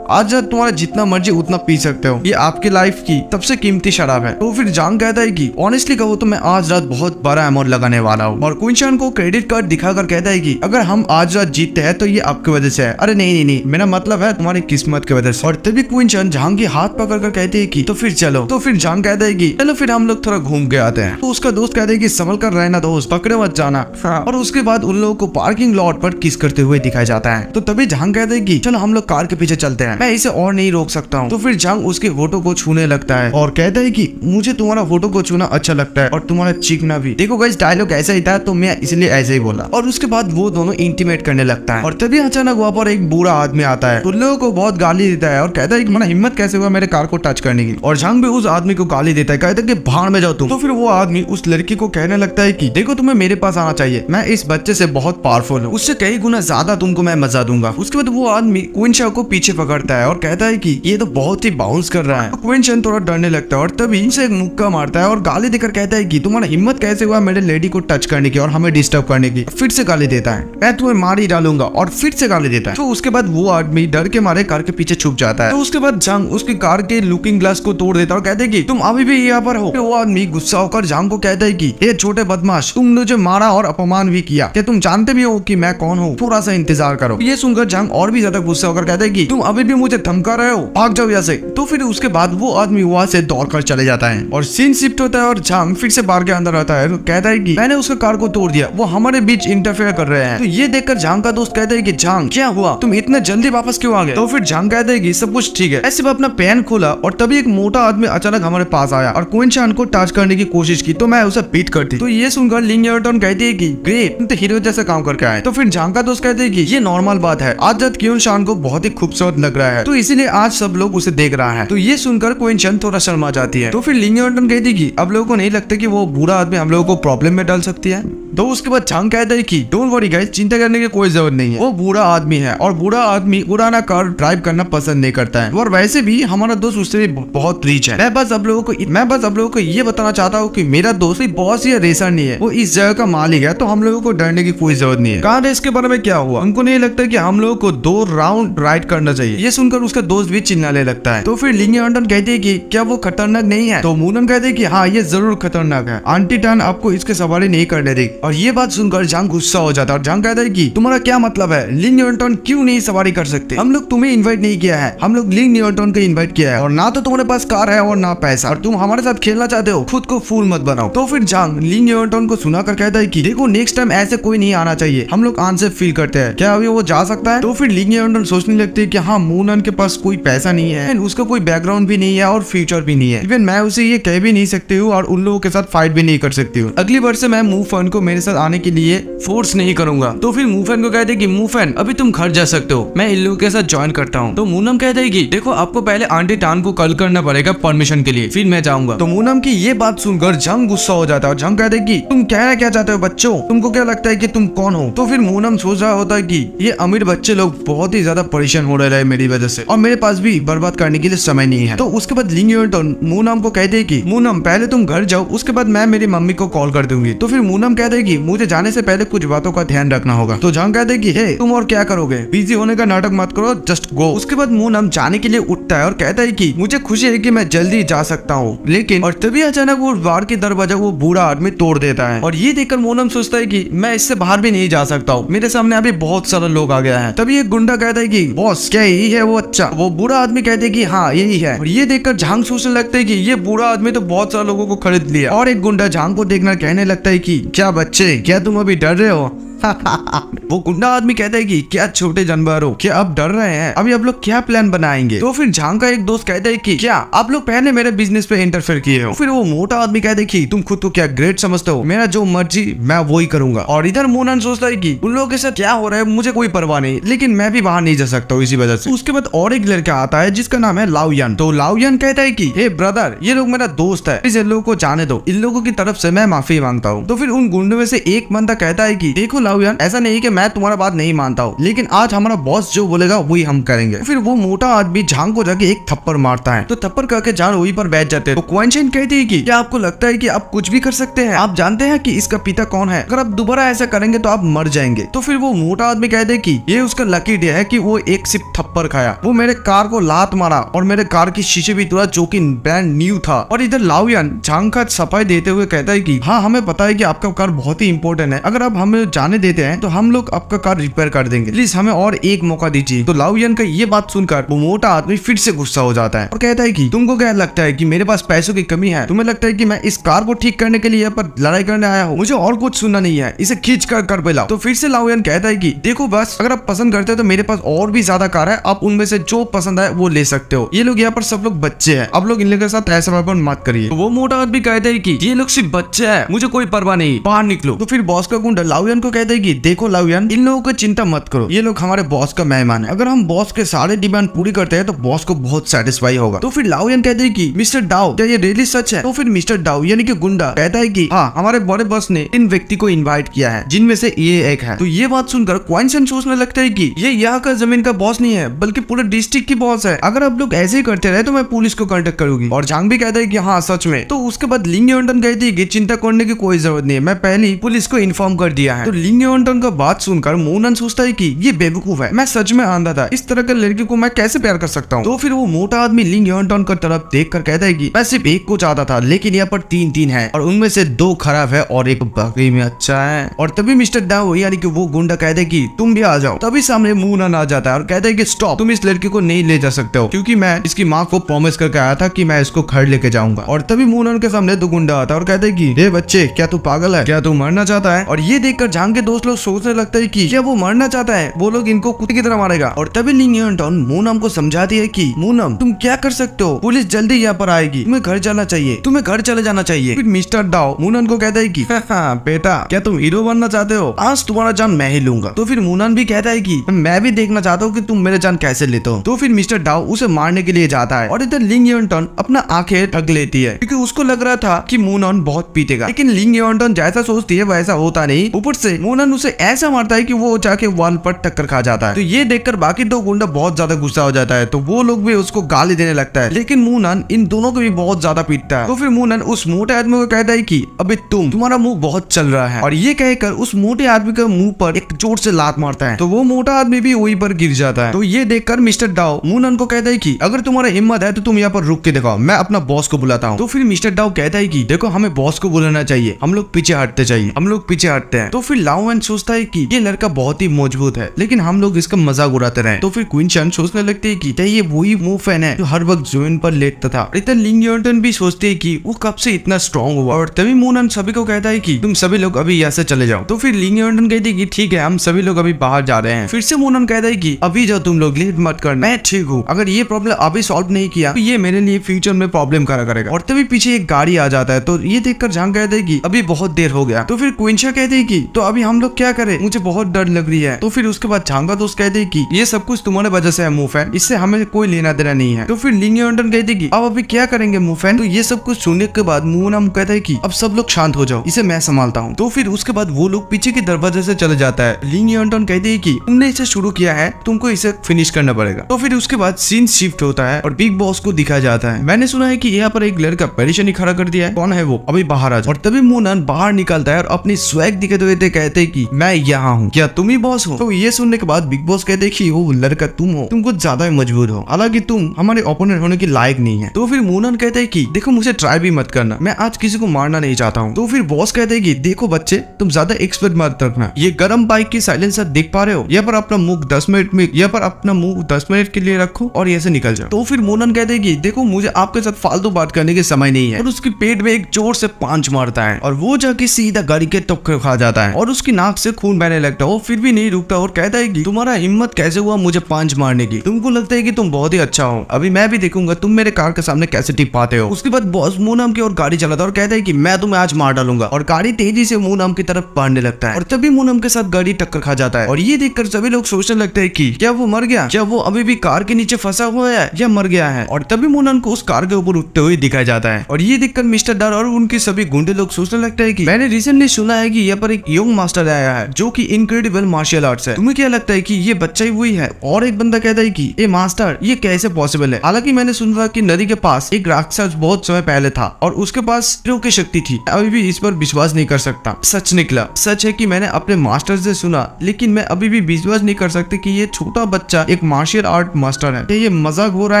आज रात तुम्हारा जितना मर्जी उतना पी सकते हो, ये आपकी लाइफ की सबसे कीमती शराब है। तो फिर झांग कहता है कि ऑनेस्टली कहो तो मैं आज रात बहुत बड़ा अमाउंट लगाने वाला हूँ। और क्वीन चांग को क्रेडिट कार्ड दिखाकर कहता है कि अगर हम आज रात जीतते हैं तो ये आपकी वजह से है। अरे नहीं, मेरा मतलब है तुम्हारी किस्मत की वजह से। और तभी क्वीन चांग झांग की हाथ पकड़ कर कहती है कि तो फिर चलो। तो फिर झांग कहता है कि चलो फिर हम लोग थोड़ा घूम के आते हैं। तो उसका दोस्त कहता है कि संभल कर रहना दोस्त, पकड़े मत जाना। और उसके बाद उन लोगों को पार्किंग लॉट पर किस करते हुए दिखाया जाता है। तो तभी झांग कहता है कि चलो हम लोग कार के पीछे चलते हैं, मैं इसे और नहीं रोक सकता हूँ। तो फिर झांग उसके होठों को छूने लगता है और कहता है कि मुझे तुम्हारा होठों को छूना अच्छा लगता है और तुम्हारा चीखना भी। देखो गाइस डायलॉग ऐसा ही था तो मैं इसलिए ऐसे ही बोला। और उसके बाद वो दोनों इंटीमेट करने लगता है। और तभी अचानक वहाँ पर एक बुरा आदमी आता है, उन लोगों को बहुत गाली देता है और कहता है कि मेरा हिम्मत कैसे हुआ मेरे कार को टच करने की। और झांग भी उस आदमी को गाली देता है, कहता है कि भाड़ में जाओ तुम। तो फिर वो आदमी उस लड़की को कहने लगता है कि देखो तुम्हें मेरे पास आना चाहिए, मैं इस बच्चे से बहुत पावरफुल हूँ, उससे कई गुना ज्यादा तुमको मैं मजा दूंगा। उसके बाद वो आदमी क्वीन चांग को पीछे पकड़ता है और कहता है कि ये तो बहुत ही बाउंस कर रहा है। तो क्वीन चांग थोड़ा डरने लगता है और तभी उसे एक मुक्का मारता है और गाली देकर कहता है कि तुम्हारा हिम्मत कैसे हुआ मेरे लेडी को टच करने की और हमें डिस्टर्ब करने की। फिर से गाली देता है, मैं तुम्हें मार ही डालूंगा, और फिर से गाली देता है। तो उसके बाद वो आदमी डर के मारे कार के पीछे छुप जाता है। तो उसके बाद झांग उसकी कार के लुकिंग ग्लास को तोड़ देता है और कहते हैं कि तुम अभी भी यहाँ पर हो। फिर वो आदमी गुस्सा होकर झांग को कहता है कि ये छोटे बदमाश, तुम मुझे मारा और अपमान भी किया, क्या तुम जानते भी हो कि मैं कौन हूँ? थोड़ा सा इंतजार करो। ये सुनकर झांग और भी ज्यादा गुस्सा होकर कहता है कि तुम अभी भी मुझे धमका रहे हो, भाग जाओ यहाँ से। तो फिर उसके बाद वो आदमी वहां से दौड़कर चले जाता है और सीन शिफ्ट होता है और झांग फिर से बार के अंदर आता है। तो कहता है कि मैंने उसका कार को तोड़ दिया, वो हमारे बीच इंटरफेयर कर रहे हैं। तो ये देखकर झांग का दोस्त कहता है कि झांग क्या हुआ, तुम इतने जल्दी वापस क्यों आ गए? तो फिर झांग कहता है कि सब कुछ ठीक है। ऐसे वो अपना पेन खोला और तभी एक मोटा आदमी अचानक हमारे पास आया और क्वीन चांग को टच करने की कोशिश की, तो मैं उसे बीट करती। तो ये सुनकर लिंग एयरटन कहती है कि ग्रेट, तुम तो हीरो जैसा काम करके आए। तो फिर झांग का दोस्त कहते हैं कि ये नॉर्मल बात है, आज रात क्वीन चांग को बहुत ही खूबसूरत लग रहा है तो इसीलिए आज सब लोग उसे देख रहा है। तो ये सुनकर क्वीन चांग थोड़ा शर्मा जाती है। तो फिर लिंग एयरटन कहती है कि अब लोगों को नहीं लगता कि वो बुरा आदमी हम लोगों को प्रॉब्लम में डाल सकती है। तो उसके बाद झांग कहता है कि डोंट वरी गाइस, चिंता करने की कोई जरूरत नहीं है, वो बुरा आदमी है और बुरा आदमी पुराना कार ड्राइव करना पसंद नहीं करता है और वैसे भी हमारा दोस्त उससे भी बहुत रिच है। मैं बस आप लोगों को ये बताना चाहता हूँ कि मेरा दोस्त बॉस या रेसर नहीं है, वो इस जगह का मालिक है, तो हम लोगों को डरने की कोई जरूरत नहीं है। कार रेस के बारे में क्या हुआ, उनको नहीं लगता कि हम लोगों को 2 राउंड राइड करना चाहिए। ये सुनकर उसका दोस्त भी चिल्लाने लगता है। तो फिर लिंग एयरटन कहते हैं कि क्या वो खतरनाक नहीं है? तो मोनान कहते हैं कि हाँ ये जरूर खतरनाक है, आंटी टन आपको इसके सवारी नहीं करने देगी। और ये बात सुनकर झांग गुस्सा हो जाता है और झांग कहता है कि तुम्हारा क्या मतलब है, लिंग एयरटन क्यों नहीं सवारी कर सकते? हम लोग तुम्हें इनवाइट नहीं किया है, हम लोग लिंग एयरटन को इनवाइट किया है और ना तो तुम्हारे पास कार है और ना पैसा, और तुम हमारे साथ खेलना चाहते हो, खुद को फूल मत बनाओ। तो फिर झांग लिंग एयरटन को सुनाकर कहता है कि देखो नेक्स्ट टाइम ऐसे कोई नहीं आना चाहिए, हम लोग आंसर फील करते हैं, क्या अभी वो जा सकता है? तो फिर लिंग एयरटन सोचने लगते है कि हाँ मोनान के पास कोई पैसा नहीं है, उसका कोई बैकग्राउंड भी नहीं है और फ्यूचर भी नहीं है, इवन मैं उसे ये कह भी नहीं सकती हूँ और उन लोगों के साथ फाइट भी नहीं कर सकती हूँ। अगली बार से मैं मूफन को मेरे साथ आने के लिए फोर्स नहीं करूंगा। तो फिर मूफन को कहते हैं कि मूफन अभी तुम घर जा सकते हो, मैं इन लोगों के साथ ज्वाइन करता हूँ। तो मूनम कहते हैं कि देखो आपको पहले आंटी टान को कॉल करना पड़ेगा परमिशन के लिए, फिर मैं जाऊंगा। तो मूनम की ये बात सुनकर झांग गुस्सा हो जाता है और झांग कहते हैं कि तुम कहना क्या चाहते हो बच्चों, तुमको क्या लगता है कि तुम कौन हो? तो फिर मूनम सोच रहा होता है कि ये अमीर बच्चे लोग बहुत ही ज्यादा परेशान हो रहे हैं मेरी मेरी वजह से, और मेरे पास भी बर्बाद करने के लिए समय नहीं है। तो उसके बाद लिंग यूनटन मूनम को कहते हैं कि मूनम पहले तुम घर जाओ, उसके बाद मैं मेरी मम्मी को कॉल कर दूंगी। तो फिर मूनम कहते हैं कि मुझे जाने से पहले कुछ बातों का ध्यान रखना होगा। तो जंग कहते हैं कि हे तुम और क्या करोगे, बिजी होने का नाटक मत करो, जस्ट गो। उसके बाद मूनम जाने के लिए उठता है और कहता है कि मुझे खुशी है कि मैं जल्दी जा सकता हूँ, लेकिन और तभी अचानक वो बार की दरवाजा वो बूढ़ा आदमी तोड़ देता है। और ये देखकर मूनम सोचता है कि मैं इससे बाहर भी नहीं जा सकता हूँ, मेरे सामने अभी बहुत सारा लोग आ गया है। तभी एक गुंडा कहता है कि बॉस क्या यही है वो? अच्छा। वो बूढ़ा आदमी कहते हैं कि हाँ यही है। और ये देखकर झांग सोचने लगता है कि ये बूढ़ा आदमी तो बहुत सारे लोगों को खरीद लिया। और एक गुंडा झांग को देखना कहने लगता है कि क्या बच्चे, क्या तुम अभी डर रहे हो? वो गुंडा आदमी कहता है कि क्या छोटे जानवर हो, क्या आप डर रहे हैं? अभी आप लोग क्या प्लान बनाएंगे? तो फिर झांग का एक दोस्त कहता है कि क्या आप लोग पहले मेरे बिजनेस पे इंटरफेयर किए हो? फिर वो मोटा आदमी कहता है कि तुम खुद को क्या ग्रेट समझते हो, मेरा जो मर्जी मैं वो ही करूंगा। और इधर मूनन सोचता है कि उन लोगों के साथ क्या हो रहा है मुझे कोई परवाह नहीं, लेकिन मैं भी बाहर नहीं जा सकता हूँ इसी वजह से। उसके बाद और एक लड़का आता है जिसका नाम है लाओयान। तो लाओयान कहता है कि हे ब्रदर, ये लोग मेरा दोस्त है, इस लोगों को जाने दो, इन लोगों की तरफ से मैं माफी मांगता हूँ। तो फिर उन गुंडों में से एक बंदा कहता है कि देखो लाओयान, ऐसा नहीं कि मैं तुम्हारा बात नहीं मानता हूँ, लेकिन आज हमारा बॉस जो बोलेगा वही हम करेंगे। फिर वो मोटा आदमी झांग को जाके एक थप्पड़ मारता है, तो थप्पड़ करके जान वहीं पर बैठ जाते हैं। तो क्वेंचन कहती है कि क्या आपको लगता है कि आप कुछ भी कर सकते हैं? आप जानते हैं कि इसका पिता कौन है? अगर आप दोबारा ऐसा करेंगे तो आप मर जाएंगे। तो फिर वो मोटा आदमी कहते हैं कि ये उसका लकी डे है कि वो एक सिर्फ थप्पड़ खाया, वो मेरे कार को लात मारा और मेरे कार की शीशे भी तोड़ा जो कि ब्रांड न्यू था। और इधर लाओयान झांग का सफाई देते हुए कहता है कि हाँ हमें पता है कि आपका कार बहुत ही इंपॉर्टेंट है, अगर आप हमें जाने देते हैं तो हम लोग आपका कार रिपेयर कर देंगे, प्लीज हमें और एक मौका दीजिए। तो लाओयान का ये बात सुनकर वो मोटा आदमी फिर से गुस्सा हो जाता है और कहता है कि तुमको क्या लगता है कि मेरे पास पैसों की कमी है? तुम्हें लगता है कि मैं इस कार को ठीक करने के लिए यहाँ पर लड़ाई करने आया हूँ? मुझे और कुछ सुनना नहीं है, इसे खींच कर पे लाओ। तो फिर से लाओयान कहता है कि देखो बस, अगर आप पसंद करते हो तो मेरे पास और भी ज्यादा कार है, आप उनमें से जो पसंद आए वो ले सकते हो। ये लोग यहाँ पर सब लोग बच्चे हैं, आप लोग इन लोगों के साथ ऐसा व्यवहार मत करिए। तो वो मोटा आदमी कहता है कि ये लोग सिर्फ बच्चे हैं, मुझे कोई परवाह नहीं, बाहर निकलो। तो फिर बॉस का गुंडा लाओयान को कहता है कि देखो लाओयान, इन लोगों को चिंता मत करो, ये लोग हमारे बॉस का मेहमान है, अगर हम बॉस के सारे डिमांड पूरी करते हैं तो बॉस को बहुत सेटिस्फाई होगा। तो फिर लाओयान कहते हैं कि मिस्टर डाओ, क्या ये रियली सच है? तो फिर मिस्टर डाओ यानी कि गुंडा कहता है कि हाँ हमारे बड़े बॉस ने इन व्यक्ति को इनवाइट किया है, जिनमें से ये एक है। तो ये बात सुनकर क्वेंचन सोचने लगता है कि ये यहाँ का जमीन का बॉस नहीं है बल्कि पूरे डिस्ट्रिक्ट की बॉस है, अगर आप लोग ऐसे ही करते रहे तो मैं पुलिस को कांटेक्ट करूंगी। और झांग भी कहता है कि हाँ सच में। तो उसके बाद लिंग यूनटन कहती है कि चिंता करने की कोई जरूरत नहीं है, मैं पहले ही पुलिस को इन्फॉर्म कर दिया है। तो लिंग यूनटन का बात सुनकर मूनन सोचता है कि ये बेवकूफ है, मैं सच में आंधा था, इस तरह के लड़की को मैं कैसे प्यार कर सकता हूँ। तो फिर वो मोटा आदमी लिंग यूनटन की तरफ देख कर कहता है कि मैं सिर्फ एक को चाहता था, लेकिन यहाँ पर तीन है और उनमें से 2 खराब है और एक बकरी में अच्छा है। और तभी मिस्टर डाओ यानी कि वो गुंडा कहता है कि तुम भी आ जाओ। तभी सामने मूनन आ जाता है और कहता है कि स्टॉप, तुम इस लड़की को नहीं ले जा सकते हो, क्योंकि मैं इसकी माँ को प्रॉमिस करके आया था कि मैं इसको घर लेके जाऊंगा। और तभी मूनन के सामने 2 गुंडा आता है और कहता है कि हे बच्चे, क्या तू पागल है, क्या तू मरना चाहता है? और ये देखकर झांग के दोस्त लोग सोचने लगता है कि क्या वो मरना चाहता है, वो लोग इनको कुत्ते की तरह मारेगा। और तभी लिंग यूनटन मूनम को समझाती है कि मूनम तुम क्या कर सकते हो, पुलिस जल्दी यहाँ पर आएगी, तुम्हें घर जाना चाहिए, तुम्हें घर चले जाना चाहिए। फिर मिस्टर डाओ मूनन को कहता है कि हाँ बेटा, क्या तुम हीरो बनना चाहते हो, आज तुम्हारा जान मैं ही लूंगा। तो फिर मूनन भी कहता है कि मैं भी देखना चाहता हूँ कि तुम मेरे जान कैसे लेते हो। तो फिर मिस्टर डाओ उसे मारने के लिए जाता है और इधर लिंग यूनटन अपना आंखें ढक लेती है, क्योंकि उसको लग रहा था कि मूनन बहुत पीटेगा, लेकिन लिंग यूनटन जैसा सोचती है वैसा होता नहीं। ऊपर से मूनन उसे ऐसा मारता है कि वो जाके वॉल पर टक्कर खा जाता है। तो ये देखकर बाकी 2 गुंडा बहुत ज्यादा गुस्सा हो जाता है, तो वो लोग भी उसको गाली देने लगता है, लेकिन मूनन इन दोनों को भी बहुत ज्यादा पीटता है। तो फिर मूनन उस मोटे आदमी को कहता है कि अबे तुम्हारा मुंह बहुत चल रहा है, और ये कहकर उस मोटे आदमी के मुंह पर एक जोर से लात मारता है। तो वो मोटा आदमी भी वहीं पर गिर जाता है। तो ये देखकर मिस्टर डाओ मूनन को कहता है कि अगर तुम्हारा हिम्मत है तो तुम यहाँ पर रुक के दिखाओ, मैं अपना बॉस को बुलाता हूँ। तो फिर मिस्टर डाओ कहता है कि देखो हमें बॉस को बुलाना चाहिए, हम लोग पीछे हटते चाहिए, हम लोग पीछे हटते हैं। तो फिर लाओयान सोचता है कि ये लड़का बहुत ही मजबूत है, लेकिन हम लोग इसका मजाक उड़ाते रहे। तो फिर क्विंचन सोचने लगती है कि ये वही वो फैन है जो हर वक्त जमीन पर लेटता था। इधर लिंग यूनटन भी सोचते है कि वो कब से इतना स्ट्रॉन्ग हुआ। और तभी मूनन सभी को कहता है कि तुम सभी लोग अभी यहाँ से चले जाओ। तो फिर लिंग यूनटन कहती है कि ठीक है, हम सभी लोग अभी बाहर जा रहे हैं। फिर से मूनन कहता है कि अभी जाओ तुम लोग, लेट मत करना, मैं ठीक हूँ, अगर ये प्रॉब्लम अभी सॉल्व नहीं किया तो ये मेरे लिए फ्यूचर में प्रॉब्लम करा करेगा। और तभी पीछे एक गाड़ी आ जाता है, तो ये देखकर झांग कहते हैं कि अभी बहुत देर हो गया। तो फिर क्विंचा कहते हैं कि तो अभी हम लोग क्या करें, मुझे बहुत डर लग रही है। तो फिर उसके बाद झांग का दोस्त कहते कि ये सब कुछ तुम्हारे वजह से है मूफैन, इससे हमें कोई लेना देना नहीं है। तो फिर लिंग यंडन कहते कि अब अभी क्या करेंगे मूफैन। तो ये सब कुछ सुनने के बाद मूनम कहता है कि अब सब लोग शांत हो जाओ, इसे मैं संभालता हूँ। तो फिर उसके बाद वो लोग पीछे के दरवाजे से चले जाता है। लिंग यंडन कहते हैं कि तुमने इसे शुरू किया है, तुमको इसे फिनिश करना पड़ेगा। तो फिर उसके बाद सीन शिफ्ट होता है और बिग बॉस को दिखाया जाता है। मैंने सुना है कि यहाँ पर एक लड़का परेशानी खड़ा कर दिया है, कौन है वो, अभी बाहर आ जाओ। और तभी मूनन बाहर निकलता है और अपनी स्वैग दिखाते हुए कहते हैं कि मैं यहाँ हूँ, क्या तुम ही बॉस हो। तो ये सुनने के बाद बिग बॉस कहते हैं कि वो लड़का तुम हो, तुम कुछ ज्यादा मजबूत हो, हालांकि तुम हमारे ओपोनेंट होने के लायक नहीं है। तो फिर मूनन कहते हैं कि देखो मुझे ट्राई भी मत करना, मैं आज किसी को मारना नहीं चाहता हूँ। तो फिर बॉस कहते हैं कि देखो बच्चे, तुम ज्यादा एक्सपर्ट मत रखना, ये गर्म बाइक की साइलेंसर देख पा रहे हो, यहाँ पर अपना मुंह 10 मिनट में, यहाँ पर अपना मुंह 10 मिनट के लिए रखो और यहाँ से निकल जाओ। तो फिर मूनन कहते हैं कि देखो मुझे आपके साथ फालतू बात करने के समय नहीं है। और उसके पेट में एक जोर से पांच मारता है और वो जाके सीधा गाड़ी के टक्कर खा जाता है और उसकी नाक से खून बहने लगता है। वो फिर भी नहीं रुकता और कहता है कि तुम्हारा हिम्मत कैसे हुआ मुझे पांच मारने की, तुमको लगता है कि तुम बहुत ही अच्छा हो, अभी मैं भी देखूंगा तुम मेरे कार के सामने कैसे टिप पाते हो। उसके बाद बॉस मूनम की ओर गाड़ी चलाता है और कहता है कि मैं तुम्हें आज मार डालूंगा और गाड़ी तेजी से मूनम की तरफ बढ़ने लगता है। और तभी मूनम के साथ गाड़ी टक्कर खा जाता है और ये देखकर सभी लोग सोचने लगते हैं कि क्या वो मर गया, क्या वो अभी भी कार के नीचे फंसा हुआ है या मर गया है। और तभी मूनम को उस कार के ऊपर उठते हुए दिखाया जाता है और ये देखकर मिस्टर डर और उनके सभी गुंडे लोग सोचने लगते हैं कि मैंने रिसेंटली सुना है कि यहाँ पर एक यंग मास्टर आया है जो कि इनक्रेडिबल मार्शल आर्ट्स है, तुम्हें क्या लगता है कि ये बच्चा ही वही है। और एक बंदा कहता है कि ए मास्टर ये कैसे पॉसिबल है, हालांकि मैंने सुना कि नदी के पास एक राक्षस बहुत समय पहले था और उसके पास हीरो की शक्ति थी, अभी भी इस पर विश्वास नहीं कर सकता। सच निकला, सच है कि मैंने अपने मास्टर से सुना, लेकिन मैं अभी भी विश्वास नहीं कर सकती कि ये छोटा बच्चा एक मार्शल आर्ट मास्टर है, ये मजाक हो रहा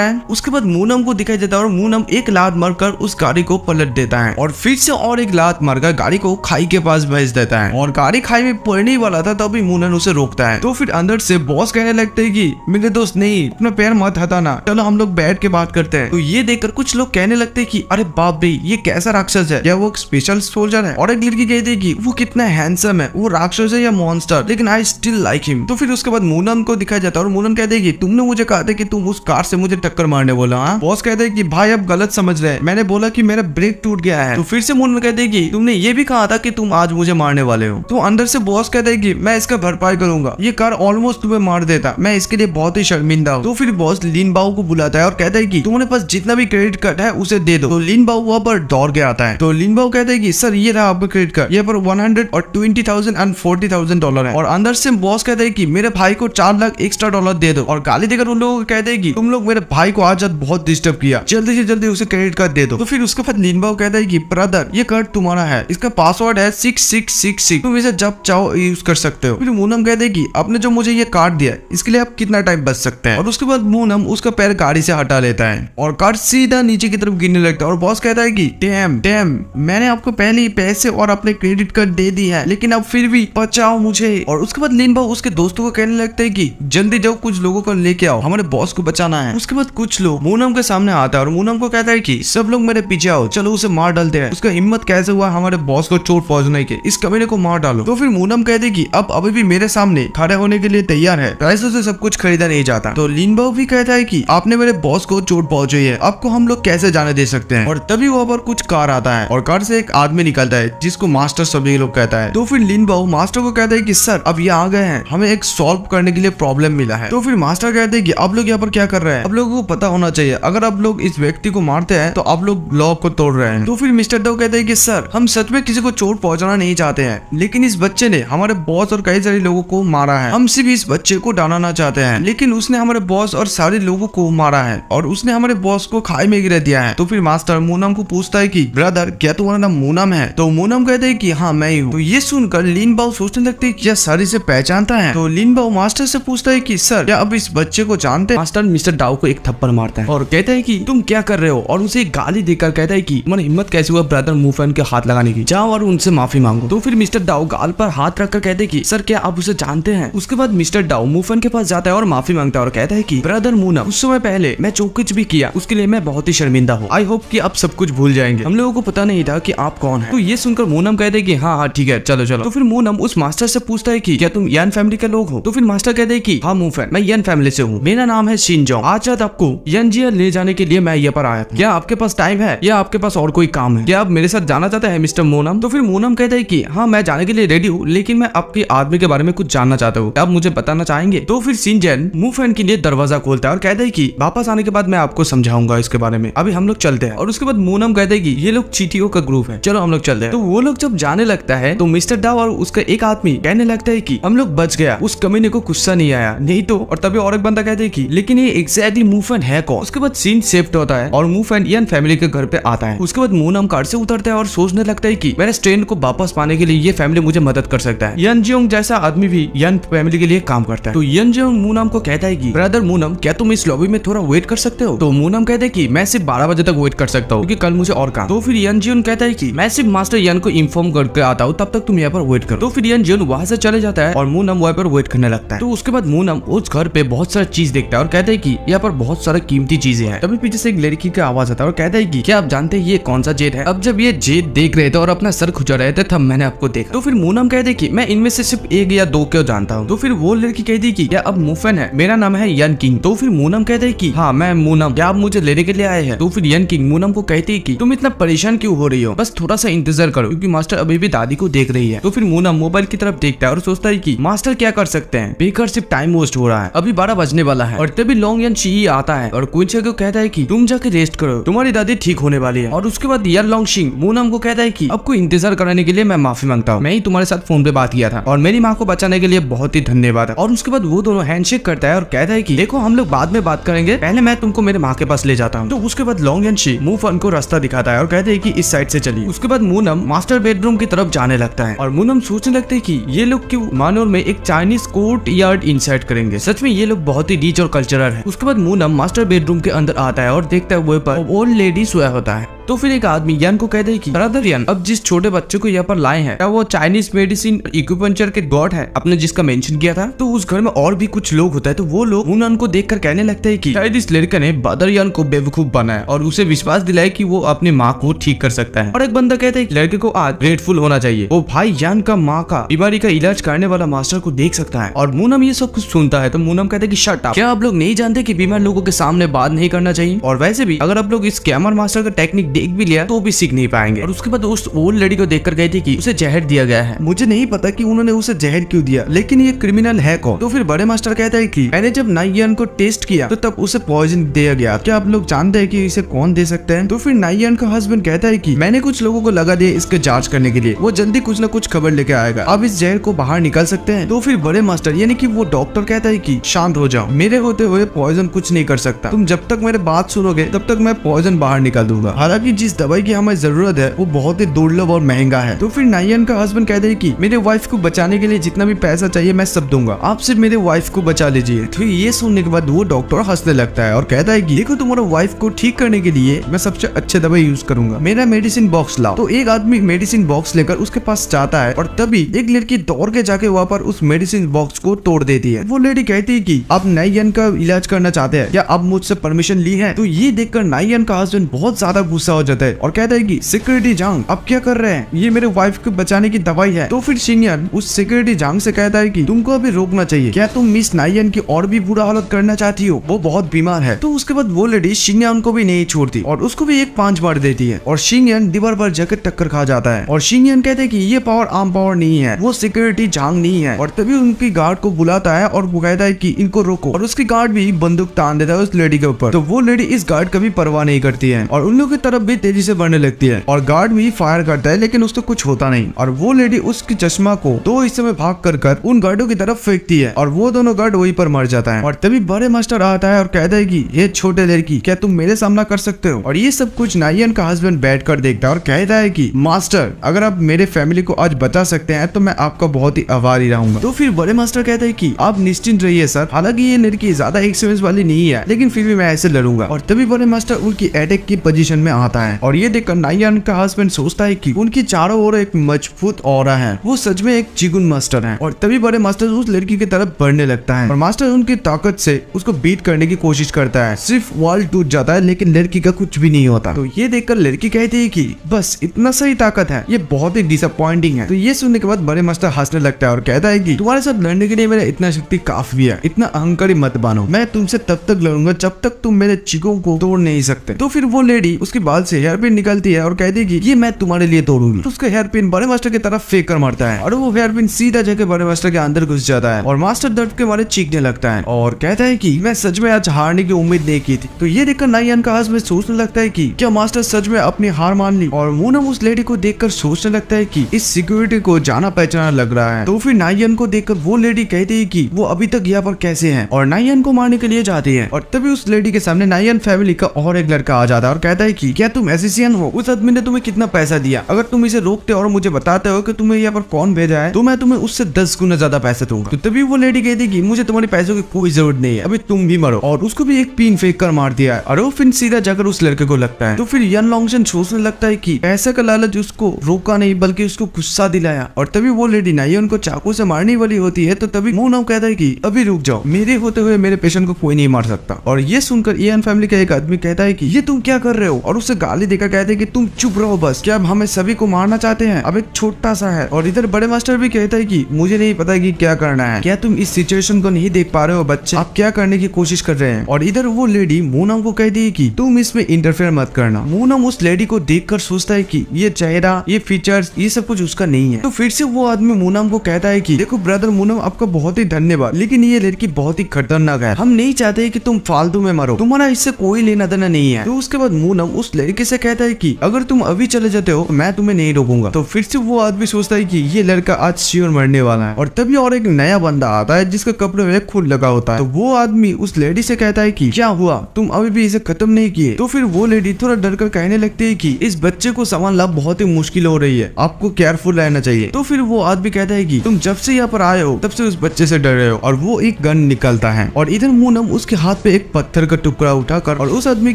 है। उसके बाद मूनम को दिखाई देता है और मूनम एक लात मारकर उस गाड़ी को पलट देता है और फिर से और एक लात मारकर गाड़ी को खाई के पास भेज देता है और गाड़ी खाई में पड़ने वाला था तभी मूनन उसे रोकता है। तो फिर अंदर से बॉस कहने लगते हैं कि मेरे दोस्त नहीं, अपना पैर मत हटाना, चलो हम लोग बैठ के बात करते हैं। तो ये देखकर कुछ लोग कहने लगते हैं कि अरे बाप रे ये कैसा राक्षस है, या वो स्पेशल सोल्जर है। और एक लड़की कहती है कि वो कितना हैंडसम है, वो राक्षस है या मॉन्स्टर, लेकिन आई स्टिल लाइक हिम। तो फिर उसके बाद मूनन को दिखाया जाता है और मूनन कहते हैं कि तुमने मुझे कहा था कि तुम उस कार से मुझे टक्कर मारने बोला। हाँ बॉस कहते हैं कि भाई अब गलत समझ रहे हैं, मैंने बोला कि मेरा ब्रेक टूट गया है। तो फिर से मूनन कहते हैं कि तुमने ये भी कहा था कि तुम आज मुझे मारने वाले हो। तो अंदर से बॉस कहते हैं कि मैं इसका भरपाई करूंगा, ये कार ऑलमोस्ट तुम्हें मार देता, मैं इसके लिए बहुत ही शर्मिंदा हूँ। तो फिर बॉस लिन बाओ को बुलाता है और कहता है कि तुम्हारे पास जितना भी क्रेडिट कार्ड है उसे दे दो। तो लिन बाओ वहाँ पर दौड़ के आता है। तो लिन बाओ कहता है कि सर ये रहा आपका क्रेडिट कार्ड, यहाँ पर 100 और 20,000 और 40,000 डॉलर है। और अंदर से बॉस कहता है कि मेरे भाई को 4 लाख एक्स्ट्रा डॉलर दे दो। और गाली देकर उन लोगों को कहते हैं कि तुम लोग मेरे भाई को आज बहुत डिस्टर्ब किया, जल्दी से जल्दी उसे क्रेडिट कार्ड दे दो। तो फिर उसके बाद लिन बाओ कहता है कि ब्रदर ये कार्ड तुम्हारा है, इसका पासवर्ड है 6666, तुम इसे जब चाहो यूज कर सकते हो। फिर मूनम कहते हैं कि आपने जो मुझे ये कार्ड दिया इसके लिए आप कितना टाइम बच सकते हैं। और उसके बाद मूनम उसका पैर गाड़ी से हटा लेता है और कार्ड सीधा नीचे की तरफ गिरने लगता है। और बॉस कहता है कि डैम मैंने आपको पहले ही पैसे और अपने क्रेडिट कार्ड दे दी है, लेकिन अब फिर भी बचाओ मुझे। और उसके बाद लिन बाओ उसके दोस्तों को कहने लगता है कि जल्दी जाओ कुछ लोगों को लेके आओ, हमारे बॉस को बचाना है। उसके बाद कुछ लोग मूनम के सामने आता है और मूनम को कहता है कि सब लोग मेरे पीछे आओ, चलो उसे मार डालते हैं, उसका हिम्मत कैसे हुआ हमारे बॉस को चोट पहुंचने के, इस कमीने को मार डालो। तो फिर मूनम कहते कि अब अभी भी मेरे सामने खड़े होने के लिए तैयार है, पैसों से सब कुछ खरीदा नहीं जाता। तो लिन बाओ भी कहता है कि आपने मेरे बॉस को चोट पहुंचाई है, आपको हम लोग कैसे जाने दे सकते हैं। और तभी वहाँ पर कुछ कार आता है और कार से एक आदमी निकलता है जिसको मास्टर सभी लोग कहता है। तो फिर लिन बाओ मास्टर को कहता है कि सर अब ये आ गए हैं, हमें एक सॉल्व करने के लिए प्रॉब्लम मिला है। तो फिर मास्टर कहते हैं कि आप लोग यहाँ पर क्या कर रहे हैं, आप लोगों को पता होना चाहिए, अगर आप लोग इस व्यक्ति को मारते हैं तो आप लोग लॉ को तोड़ रहे हैं। तो फिर मिस्टर डो कहते हैं कि सर हम सच में किसी को चोट पहुंचाना नहीं चाहते हैं, लेकिन इस बच्चे ने हमारे बॉस और कई सारे लोगों को मारा है, हम सिर्फ इस बच्चे को डराना चाहते हैं, लेकिन उसने हमारे बॉस और सारे लोगों को मारा है और उसने हमारे बॉस को खाई में गिरा दिया है। तो फिर मास्टर मूनम को पूछता है कि ब्रदर क्या तुम्हारा नाम मूनम है। तो मूनम कहते हैं कि हाँ मैं ही हूँ। तो ये सुनकर लिन बाओ सोचने लगते हैं क्या सर इसे पहचानता है। तो लिन बाओ मास्टर से पूछता है कि सर क्या अब इस बच्चे को जानते हैं। मास्टर मिस्टर डाओ को एक थप्पड़ मारता है और कहता है कि तुम क्या कर रहे हो, और उसे गाली देकर कहता है कि तुम्हारी हिम्मत कैसे हुआ ब्रदर मूफन के हाथ लगाने की, जाओ और उनसे माफी मांगो। तो फिर मिस्टर डाओ गाल पर हाथ रखकर कहते हैं कि सर क्या आप उसे जानते हैं। उसके बाद मिस्टर डाओ मूफन के पास जाता है और माफी मांगता है और कहता है कि ब्रदर मूनम उस समय पहले मैं जो कुछ भी किया उसके लिए मैं बहुत ही शर्मिंदा हूँ, आई होप कि आप सब कुछ भूल जाएंगे, हम लोगों को पता नहीं था कि आप कौन है। तो ये सुनकर मूनम कहते हैं कि हाँ ठीक है चलो चलो। तो फिर मूनम उस मास्टर से पूछता है कि क्या तुम यन फैमिली के लोग हो। तो फिर मास्टर कहते हैं कि हाँ मूफन मैं यन फैमिली से हूँ, मेरा नाम है शिनजोंग, आज रात आपको यनजिया ले जाने के लिए मैं यहाँ पर आया था, क्या आपके पास टाइम है या आपके पास और कोई काम है, क्या आप मेरे साथ जाना चाहते हैं मिस्टर मूनम। तो फिर मूनम कहता है कि हाँ मैं जाने के लिए रेडी लेडी हूँ, लेकिन मैं आपके आदमी के बारे में कुछ जानना चाहता हूँ, आप मुझे बताना चाहेंगे? तो फिर शिनचैन मूफैन के लिए दरवाजा खोलता है और कहता है कि वापस आने के बाद मैं आपको समझाऊंगा इसके बारे में, अभी हम लोग चलते हैं। और उसके बाद मोनम कहते हैं कि ये लोग चींटियों का ग्रुप है, चलो हम लोग चलते हैं। तो वो लोग जब जाने लगता है तो मिस्टर डाव और उसका एक आदमी कहने लगता है कि हम लोग बच गया, उस कमीने को गुस्सा नहीं आया, नहीं तो। और तभी और एक बंदा कहते हैं कि लेकिन ये एग्जैक्टली मूफैन है कौन? उसके बाद सीन शिफ्ट होता है और मूफैन यन फैमिली के घर पे आता है। उसके बाद मोनम कार से उतरता है और सोचने लगता है कि मेरे स्ट्रेन को वापस पाने के लिए ये फैमिली मुझे मदद कर सकता है। यन जियोंग जैसा आदमी भी यन फैमिली के लिए काम करता है। तो यन जियोंग मोनम को कहता है कि ब्रदर मोनम, क्या तुम इस लॉबी में थोड़ा वेट कर सकते हो? तो मोनम कहते हैं कि मैं सिर्फ 12 बजे तक वेट कर सकता हूँ, क्योंकि कल मुझे और काम। तो फिर यन जियोंग कहता है कि मैं सिर्फ मास्टर यन को इन्फॉर्म करके आता हूँ, तब तक तुम यहाँ पर वेट करो। तो फिर यन जियोंग वहां से चले जाता है और मोनम वहाँ पर वेट करने लगता है। तो उसके बाद मोनम उस घर पे बहुत सारा चीज देखता है और कहता है कि यहाँ पर बहुत सारा कीमती चीजें हैं। तभी पीछे से एक लड़की का आवाज आता है और कहता है कि क्या आप जानते हैं ये कौन सा जेट है? अब जब ये जेट देख रहे थे और अपना सर खुजा रहे थे तब मैंने आपको देखा। तो फिर मोनम कहते हैं कि मैं इनमें से सिर्फ एक या दो को जानता हूँ। तो फिर वो लड़की कहती है कि क्या अब मूफैन है? मेरा नाम है यन किंग। तो फिर मोनम कहते हैं कि हाँ मैं मोनम, क्या आप मुझे लेने के लिए आए हैं? तो फिर यन किंग मोनम को कहती है कि तुम इतना परेशान क्यों हो रही हो, बस थोड़ा सा इंतजार करो, क्योंकि मास्टर अभी भी दादी को देख रही है। तो फिर मोनम मोबाइल की तरफ देखता है और सोचता है कि मास्टर क्या कर सकते हैं, बेकार सिर्फ टाइम वेस्ट हो रहा है, अभी 12 बजने वाला है। और तभी लोंग यन शी आता है और कुंचे को कहता है कि तुम जाके रेस्ट करो, तुम्हारी दादी ठीक होने वाली है। और उसके बाद यन लोंग शिंग मोनम को कहता है कि आपको इंतजार कराने के लिए मैं माफी मांगता हूँ, मैं ही तुम्हारे साथ फोन पे बात किया था और मेरी माँ को बचाने के लिए बहुत ही धन्यवाद। और उसके बाद वो दोनों हैंडशेक करता है और कहता है कि देखो हम लोग बाद में बात करेंगे, पहले मैं तुमको मेरे माँ के पास ले जाता हूँ। तो उसके बाद लोंग यन शी मूफैन को रास्ता दिखाता है और कहते हैं कि इस साइड से चलिए। उसके बाद मोनम मास्टर बेडरूम की तरफ जाने लगता है और मोनम सोचने लगते है कि ये लोग क्यों मानोर में एक चाइनीज कोर्ट यार्ड इंसर्ट करेंगे, सच में ये लोग बहुत ही रिच और कल्चरल है। उसके बाद मोनम मास्टर बेडरूम के अंदर आता है और देखता है वहाँ पर ओल्ड लेडी सोया होता है। तो फिर एक आदमी यन को कहते हैं कि ब्रदर यन, अब जिस छोटे बच्चे को यहाँ पर लाए हैं क्या वो चाइनीज मेडिसिन इक्यूपंचर के गॉड है आपने जिसका मेंशन किया था? तो उस घर में और भी कुछ लोग होता है। तो वो लोग मोनम को देखकर कहने लगते हैं कि शायद इस लड़के ने ब्रदर यन को बेवकूफ बनाया और उसे विश्वास दिलाया कि वो अपनी माँ को ठीक कर सकता है। और एक बंदा कहता है कि लड़के को आज ग्रेटफुल होना चाहिए, वो भाई यन का माँ का बीमारी का इलाज करने वाला मास्टर को देख सकता है। और मोनम ये सब कुछ सुनता है तो मोनम कहते हैं कि शट अप, क्या आप लोग नहीं जानते कि बीमार लोगों के सामने बात नहीं करना चाहिए? और वैसे भी अगर आप लोग इस कैमर मास्टर का टेक्निक देख भी लिया तो भी सीख नहीं पाएंगे। और उसके बाद उस ओल्ड लेडी को देखकर कहती कि उसे जहर दिया गया है, मुझे नहीं पता कि उन्होंने उसे जहर क्यों दिया, लेकिन ये क्रिमिनल है कौन? तो फिर बड़े मास्टर कहता है कि मैंने जब नाइयन को टेस्ट किया तो तब उसे पॉइजन दिया गया, क्या आप लोग जानते हैं कि इसे कौन दे सकते हैं? तो फिर नाइयन का हस्बैंड कहता है कि मैंने कुछ लोगों को लगा दिया इसके जांच करने के लिए, वो जल्दी कुछ न कुछ खबर लेके आएगा, अब इस जहर को बाहर निकाल सकते हैं। तो फिर बड़े मास्टर यानी कि वो डॉक्टर कहता है कि शांत हो जाओ, मेरे होते हुए पॉइजन कुछ नहीं कर सकता, तुम जब तक मेरे बात सुनोगे तब तक मैं पॉइजन बाहर निकाल दूंगा, हालांकि जिस दवाई की हमें जरूरत है वो बहुत ही दुर्लभ और महंगा है। तो फिर नाइयन का हस्बैंड कहते हैं कि मेरे वाइफ को बचाने के लिए जितना भी पैसा चाहिए मैं सब दूंगा, आप सिर्फ मेरे वाइफ को बचा लीजिए। तो ये सुनने के बाद वो डॉक्टर हंसने लगता है और कहता है कि देखो तुम्हारा वाइफ को ठीक करने के लिए मैं सबसे अच्छे दवाई यूज करूंगा, मेरा मेडिसिन बॉक्स लाओ। तो एक आदमी मेडिसिन बॉक्स लेकर उसके पास जाता है और तभी एक लड़की दौड़ के जाके वहाँ पर उस मेडिसिन बॉक्स को तोड़ देती है। वो लेडी कहती है कि आप नाइयन का इलाज करना चाहते हैं, क्या आप मुझसे परमिशन ली है? तो ये देखकर नाइयन का हस्बैंड बहुत ज्यादा गुस्सा हो जाता है और कहता है कि सिक्योरिटी जांग आप क्या कर रहे हैं, ये मेरे वाइफ को बचाने की दवाई है। तो फिर शिनचैन उस सिक्योरिटी जांग से कहता है कि तुमको अभी रोकना चाहिए, क्या तुम मिस नाइयन की और भी बुरा हालत करना चाहती हो, वो बहुत बीमार है। तो उसके बाद वो लेडी शिनचैन को भी नहीं छोड़ती और उसको भी एक पांच मार देती है और शिनचैन दीवार पर जाकर टक्कर खा जाता है। और शिनचैन कहते हैं कि ये पावर आम पावर नहीं है, वो सिक्योरिटी जांग नहीं है। और तभी उनकी गार्ड को बुलाता है और वो कहता है कि इनको रोको, और उसकी गार्ड भी बंदूक तान देता है उस लेडी के ऊपर। तो वो लेडी इस गार्ड का भी परवाह नहीं करती है और उन लोगों की तरफ भी तेजी से बढ़ने लगती है और गार्ड भी फायर करता है, लेकिन उसको कुछ होता नहीं। और वो लेडी उसकी चश्मा को दो हिस्से में भाग कर उन गार्डों की तरफ फेंकती है और वो दोनों गार्ड वहीं पर मर जाता है। और तभी बड़े मास्टर आता है और कहता है कि ये छोटे लड़की, क्या तुम मेरे सामना कर सकते हो? और ये सब कुछ नाइयन का हस्बैंड बैठकर देखता है और कहता है कि मास्टर, अगर आप मेरे फैमिली को आज बचा सकते हैं तो मैं आपका बहुत ही आभारी रहूंगा। तो फिर बड़े मास्टर कहते हैं कि आप निश्चिंत रहिए सर, हालांकि ये लड़की ज्यादा एक्सपीरियंस वाली नहीं है, लेकिन फिर भी मैं ऐसे लड़ूंगा। और तभी बड़े मास्टर उनकी अटैक की पोजीशन में आता है और ये देखकर नाइयन का हस्बैंड सोचता है कि उनकी चारों ओर एक मजबूत ऑरा है, वो सच में एक चिगुन मास्टर है। और तभी बड़े मास्टर उस लड़की की तरफ बढ़ने लगता है और मास्टर उनकी ताकत से उसको बीट करने की कोशिश करता है, सिर्फ वॉल टूट जाता है लेकिन लड़की का कुछ भी नहीं होता। तो ये देखकर लड़की कहती है कि बस इतना सही ताकत है, ये बहुत ही डिसअपॉइंटिंग है। तो ये सुनने के बाद बड़े मास्टर हंसने लगता है और कहता है कि तुम्हारे साथ लड़ने के लिए मेरा इतना शक्ति काफी है, इतना अहंकारी मत बनो, मैं तुमसे तब तक लड़ूंगा जब तक तुम मेरे चिकों को तोड़ नहीं सकते। तो फिर वो लेडी उसकी बात से हेयर पिन निकलती है और कहती है कि ये मैं तुम्हारे लिए तोड़ूंगी। तो उसका हेयर पिन बड़े मास्टर की तरफ फेंक कर मारता है और वो हेयर पिन सीधा जाके बड़े मास्टर के अंदर घुस जाता है और मास्टर दर्द के मारे चीखने लगता है और कहता है कि मैं सच में आज हारने की उम्मीद नहीं की थी। तो ये देखकर नायन का हस्बैंड सोचने लगता है कि क्या मास्टर सच में अपनी हार मान ली, और मूनम उस लेडी को देखकर सोचने लगता है कि इस सिक्योरिटी को जाना पहचाना लग रहा है। तो फिर नायन को देखकर वो लेडी कहती है कि वो अभी तक यहाँ पर कैसे हैं और नायन को मारने के लिए जाती है। और तभी उस लेडी के सामने नायन फैमिली का और एक लड़का आ जाता है और कहता है कि क्या तुम एसिसियन हो? उस आदमी ने तुम्हें कितना पैसा दिया? अगर तुम इसे रोकते और मुझे बताते हो कि तुम्हें यहाँ पर कौन भेजा है तो मैं तुम्हें उससे 10 गुना ज्यादा पैसे दूंगा। तो तभी वो लेडी कहती कि मुझे तुम्हारे पैसों की कोई जरूरत नहीं है, अभी तुम भी मरो। और उसको भी एक पिन फेंक कर मार दिया है और वो पिन सीधा जाकर उस लड़के को लगता है। तो फिर यन लॉन्गशन सोचने लगता है कि पैसे का लालच उसको रोका नहीं बल्कि उसको गुस्सा दिलाया। और तभी वो लेडी नायन को चाकू से मारने वाली होती है। तो तभी मूनम कहता है कि अभी रुक जाओ, मेरे होते हुए मेरे पेशेंट को कोई नहीं मार सकता। और ये सुनकर इयान फैमिली का एक आदमी कहता है कि ये तुम क्या कर रहे हो, और उससे गाली देकर कहते हैं कि तुम चुप रहो बस, क्या अब हमें सभी को मारना चाहते हैं? अब एक छोटा सा है। और इधर बड़े मास्टर भी कहता है कि मुझे नहीं पता कि क्या करना है, क्या तुम इस सिचुएशन को नहीं देख पा रहे हो बच्चे, आप क्या करने की कोशिश कर रहे हैं? और इधर वो लेडी मूनम को कहती है कि तुम इसमें इंटरफेयर मत करना। मूनम उस लेडी को देखकर सोचता है कि ये चेहरा, ये फीचर्स, ये सब कुछ उसका नहीं है। तो फिर से वो आदमी मूनम को कहता है कि देखो ब्रदर मूनम, आपका बहुत ही धन्यवाद, लेकिन ये लड़की बहुत ही खतरनाक है, हम नहीं चाहते कि तुम फालतू में मरो, तुम्हारा इससे कोई लेना देना नहीं है। तो उसके बाद मूनम उस लड़के से कहता है कि अगर तुम अभी चले जाते हो मैं तुम्हें नहीं रोकूंगा। तो फिर से वो आदमी सोचता है कि ये लड़का आज श्योर मरने वाला है। और तभी और एक नया बंदा आता है जिसके कपड़े में खून लगा होता है। तो वो आदमी उस लेडी से कहता है कि क्या हुआ, तुम अभी भी इसे खत्म नहीं किए? तो फिर वो लेडी थोड़ा डर कर कहने लगती है कि इस बच्चे को संभालना बहुत ही मुश्किल हो रही है, आपको केयरफुल रहना चाहिए। तो फिर वो आदमी कहता है कि तुम जब से यहाँ पर आए हो तब से उस बच्चे से डर रहे हो। और वो एक गन निकलता है और इधर मूनम उसके हाथ पे एक पत्थर का टुकड़ा उठाकर और उस आदमी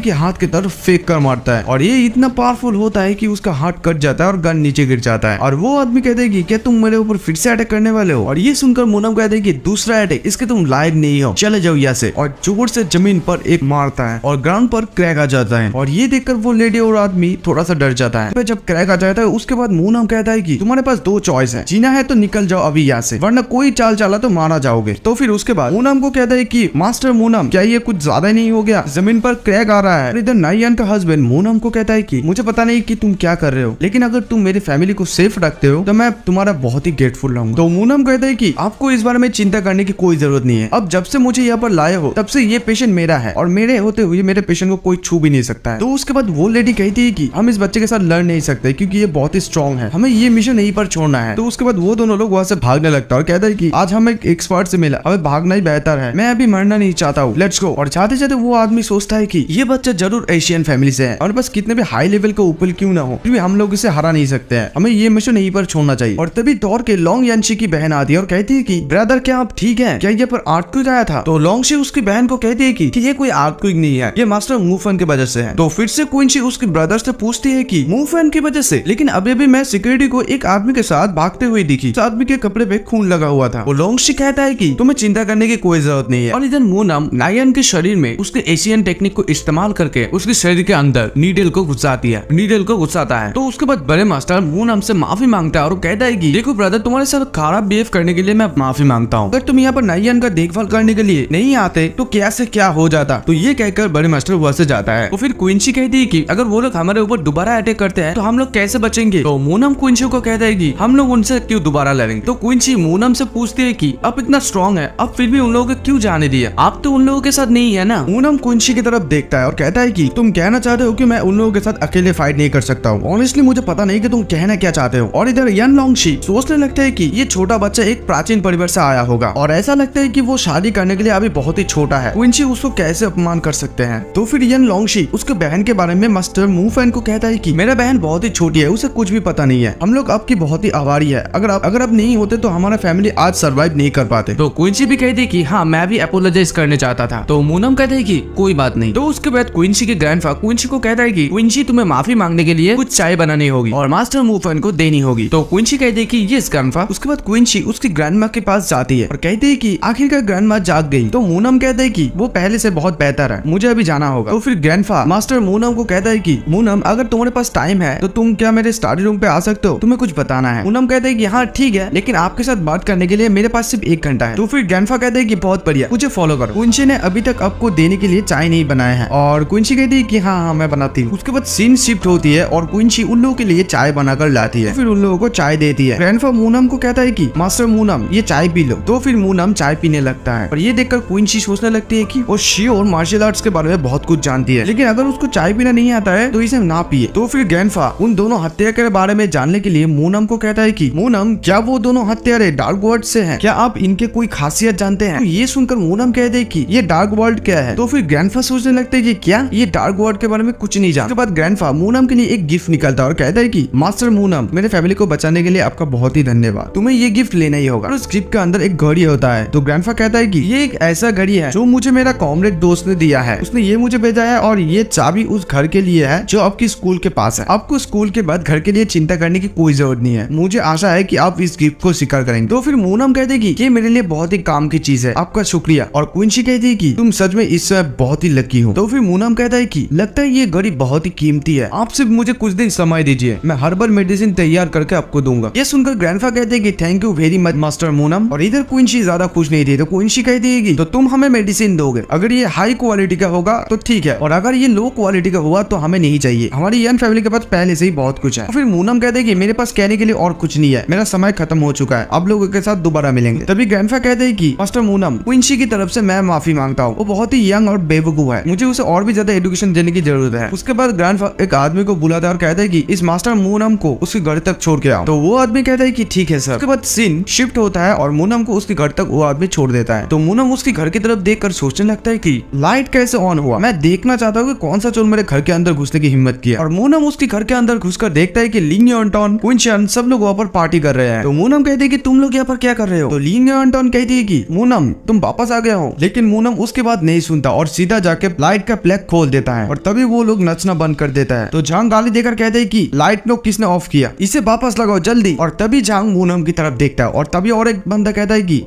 के हाथ की तरफ फेंक कर मारता है। और ये इतना पावरफुल होता है कि उसका हाथ कट जाता है और गन नीचे गिर जाता है। और वो आदमी कहते हैं कि क्या तुम मेरे ऊपर फिर से अटैक करने वाले हो? और ये सुनकर मूनम कहते हैं कि दूसरा अटैक, इसके तुम लायक नहीं हो, चले जाओ यहाँ से। और जोर से जमीन पर एक मारता है और ग्राउंड पर क्रैक आ जाता है। और ये देखकर वो लेडी और आदमी थोड़ा सा डर जाता है। जब क्रैक आ जाता है उसके बाद मूनम कहता है कि तुम्हारे पास 2 चॉइस है, जीना है तो निकल जाओ अभी यहाँ से, वरना कोई चाल चला तो मारा जाओगे। तो फिर उसके बाद मूनम को कहता है कि मास्टर मूनम, क्या ये कुछ ज्यादा नहीं हो गया, जमीन पर क्रैक आ रहा है। इधर नायन का हस्बैंड मूनम को कहता है कि मुझे पता नहीं कि तुम क्या कर रहे हो, लेकिन अगर तुम मेरी फैमिली को सेफ रखते हो तो मैं तुम्हारा बहुत ही ग्रेटफुल रहूंगा। तो मूनम कहता है कि आपको इस बारे में चिंता करने की कोई जरूरत नहीं है, अब जब से मुझे यहाँ पर लाए हो तब से ये पेशेंट मेरा है और मेरे होते हुए मेरे पेशेंट को कोई छू भी नहीं सकता है। तो उसके बाद वो लेडी कहती है कि हम इस बच्चे के साथ लड़ नहीं सकते क्योंकि ये बहुत ही स्ट्रॉन्ग है, हमें ये मिशन यहीं पर छोड़ना है। तो उसके बाद वो दोनों लोग वहाँ से भागने लगता है और कहता है कि आज हम एक एक्सपर्ट से मिला, हमें भागना ही बेहतर है, मैं अभी मरना नहीं चाहता हूँ, लेट्स गो। और जाते जाते वो आदमी सोचता है कि ये बच्चा जरूर एशियन फैमिली से है और बस कितने भी हाई लेवल के ऊपर क्यों ना हो, फिर भी हम लोग इसे हरा नहीं सकते हैं, हमें ये मिशन यहीं पर छोड़ना चाहिए। और तभी दौड़ के लॉन्ग यानशी की बहन आती है और कहती है कि ब्रदर क्या आप ठीक है, क्या ये पर आर्टक्विक आया था? तो लॉन्गशी उसकी बहन को कहती है कि ये कोई आर्टक्विक नहीं है, ये मास्टर मूफन की वजह से है। तो फिर से क्विंसी उसके ब्रदर से पूछती है कि मूफन की वजह से, लेकिन अभी भी मैं सिक्योरिटी को एक आदमी के साथ भागते हुए दिखी, उस आदमी के कपड़े पे खून लगा हुआ था। वो लॉन्गशी कहता है कि तुम्हें चिंता करने की कोई जरूरत नहीं है। और इधर मूनम नायन के शरीर में उसके एशियन टेक्निक को इस्तेमाल करके उसके शरीर के अंदर नीडल को घुसाती है, नीडल को घुसाता है। तो उसके बाद बड़े मास्टर मूनम से माफी मांगता है और कहता है कि देखो ब्रदर, तुम्हारे साथ खराब बिहेव करने के लिए मैं माफी मांगता हूँ, अगर तुम यहाँ पर नायन का देखभाल करने के लिए नहीं आते तो क्या से क्या हो जाता। तो ये कहकर बड़े मास्टर वहां से जाता है। तो फिर क्विंसी कहती है कि अगर वो लोग हमारे ऊपर दोबारा अटैक करते हैं तो हम लोग कैसे बचेंगे? तो मूनम क्विंसी को कहता है कि हम लोग उनसे क्यों दोबारा लड़ेंगे। तो क्विंसी मूनम से पूछती है कि आप इतना स्ट्रॉन्ग है, अब फिर भी उन लोगों को क्यों जाने दिया, आप तो उन लोगों के साथ नहीं है ना। मूनम क्विंसी की तरफ देखता है और कहता है कि तुम कहना चाहते हो कि मैं उन लोगों के साथ अकेले फाइट नहीं कर सकता हूँ, ऑनेस्टली मुझे पता नहीं कि तुम कहना क्या चाहते हो। और इधर यन लॉन्गशी सोचने लगता है कि ये छोटा बच्चा एक प्राचीन परिवार से आया होगा और ऐसा लगता है कि वो शादी करने के लिए अभी बहुत ही छोटा है, क्विंसी उसको कैसे अपमान कर सकते हैं। तो फिर यन लॉन्गशी उसके बहन के बारे में मास्टर मूफन को कहता है कि मेरा बहन बहुत ही छोटी है, उसे कुछ भी पता नहीं है, हम लोग आपकी बहुत ही आभारी है, अगर आप नहीं होते तो हमारा फैमिली आज सर्वाइव नहीं कर पाते। तो क्विंसी भी कहती है कि हाँ मैं भी अपोलोजाइज करने चाहता था। तो मूनम कहते हैं कि कोई बात नहीं। तो उसके बाद क्विंसी के ग्रैंडफा क्विंसी को कहता है कि क्विंसी तुम्हें माफी मांगने के लिए कुछ चाय बनानी होगी और मास्टर मूफन को देनी होगी। तो क्विंसी कहती है कि यस ग्रैंडफा। उसके बाद क्विंसी उसकी ग्रैंडमा के पास जाती है और कहती है कि आखिरकार ग्रैंडमा जाग गई। तो मूनम कहता है कि वो पहले से बहुत बेहतर है, मुझे अभी जाना होगा। तो फिर ग्रैंडफा मास्टर मूनम को कहता है कि मूनम अगर तुम्हारे पास टाइम है तो तुम क्या मेरे स्टडी रूम पे आ सकते हो, तुम्हें कुछ बताना है। मूनम कहते हैं कि हाँ ठीक है, लेकिन आपके साथ बात करने के लिए मेरे पास सिर्फ 1 घंटा है। तो फिर ग्रैंडफा कहते हैं कि बहुत बढ़िया, मुझे फॉलो करो। क्विंसी ने अभी तक आपको देने के लिए चाय नहीं बनाया है और क्विंसी कहती है कि हाँ मैं बनाता आती है। उसके बाद सीन शिफ्ट होती है और क्विंसी उन लोगों के लिए चाय बनाकर लाती है, फिर उन लोगों को चाय देती है। ग्रैंडफा मूनम को कहता है कि मास्टर मूनम ये चाय पी लो। तो फिर मूनम चाय पीने लगता है और ये देखकर क्विंसी सोचने लगती है कि वो श्योर मार्शल आर्ट्स के बारे में बहुत कुछ जानती है, लेकिन अगर उसको चाय पीना नहीं आता है तो इसे ना पिए। तो फिर ग्रैंडफा उन दोनों हत्या के बारे में जानने के लिए मूनम को कहता है कि मूनम क्या वो दोनों हत्यारे डार्क वर्ल्ड से हैं? क्या आप इनके कोई खासियत जानते हैं? तो ये सुनकर मूनम कहते हैं कि ये डार्क वर्ल्ड क्या है। तो फिर ग्रैंडफा सोचने लगते हैं कि क्या ये डार्क वर्ल्ड के बारे में कुछ नहीं जानते। उसके बाद ग्रैंडफा मूनम के लिए एक गिफ्ट निकलता है और कहता है कि मास्टर मूनम मेरे फैमिली को बचाने के लिए आपका बहुत ही धन्यवाद, तुम्हें ये गिफ्ट लेना ही होगा। और उस गिफ्ट के अंदर एक घड़ी होता है। तो ग्रैंडफा कहता है कि ये एक ऐसा घड़ी है जो मुझे मेरा कॉमरेड दोस्त ने दिया है, उसने ये मुझे भेजा है और ये चाबी उस घर के लिए है जो आपकी स्कूल के पास है। आपको स्कूल के बाद घर के लिए चिंता करने की कोई जरूरत नहीं है। मुझे आशा है कि आप इस गिफ्ट को स्वीकार करेंगे। तो फिर मूनम कहते हैं कि ये मेरे लिए बहुत ही काम की चीज है, आपका शुक्रिया। और क्विंसी कहती है कि तुम सच में इस समय बहुत ही लकी हो। तो फिर मूनम कहता है कि लगता है ये घड़ी बहुत ही कीमती है, आप सिर्फ मुझे कुछ दिन समय दीजिए, मैं हर्बल मेडिसिन तैयार करके आपको दूंगा। ये सुनकर ग्रैंडफा कहते हैं कि thank you very much master मूनम। और इधर क्विंसी ज्यादा खुश नहीं थी। तो क्विंसी कहती है कि तो तुम हमें मेडिसिन दोगे, अगर ये हाई क्वालिटी का होगा तो ठीक है, और अगर ये लो क्वालिटी का हुआ तो हमें नहीं चाहिए, हमारी यंग फैमिली के पास पहले से ही बहुत कुछ है। फिर मूनम कहते हैं कि मेरे पास कहने के लिए और कुछ नहीं है, मेरा समय खत्म हो चुका है, आप लोगों के साथ दोबारा मिलेंगे। तभी ग्रैंडफा कहते हैं कि मास्टर मूनम क्विंसी की तरफ से मैं माफी मांगता हूँ, वो बहुत ही यंग और बेवकूफ है, मुझे उसे और भी ज्यादा एजुकेशन देने की जरूरत है। उसके बाद ग्रैंडफा एक आदमी को बुलाता है और कहता है कि इस मास्टर मूनम को उसके घर तक छोड़ के आओ। तो वो आदमी कहता है कि ठीक है सर। उसके बाद सीन शिफ्ट होता है और मूनम को उसके घर तक वो आदमी छोड़ देता है। तो मूनम उसके घर की तरफ देखकर सोचने लगता है कि लाइट कैसे ऑन हुआ, मैं देखना चाहता हूँ कि कौन सा चोर मेरे घर के अंदर घुसने की हिम्मत किया। और मूनम उसके घर के अंदर घुसकर देखता है कि लिंग यॉन्टॉन, क्विंशन सब लोग वहाँ पर पार्टी कर रहे हैं। तो मूनम कहती है कि तुम लोग यहाँ पर क्या कर रहे हो। तो लिंग यॉन्टॉन कहती है कि मूनम तुम वापस आ गए हो। लेकिन मूनम उसके बाद नहीं सुनता और सीधा जाके लाइट का प्लग खोल देता है और तभी वो लोग नचना बंद कर देता है। तो झांग गाली देकर कहते हैं कि लाइट लोग किसने ऑफ किया, इसे वापस लगाओ जल्दी। और तभी झांग मूनम की तरफ देखता है और तभी और एक बंदा कहता है कि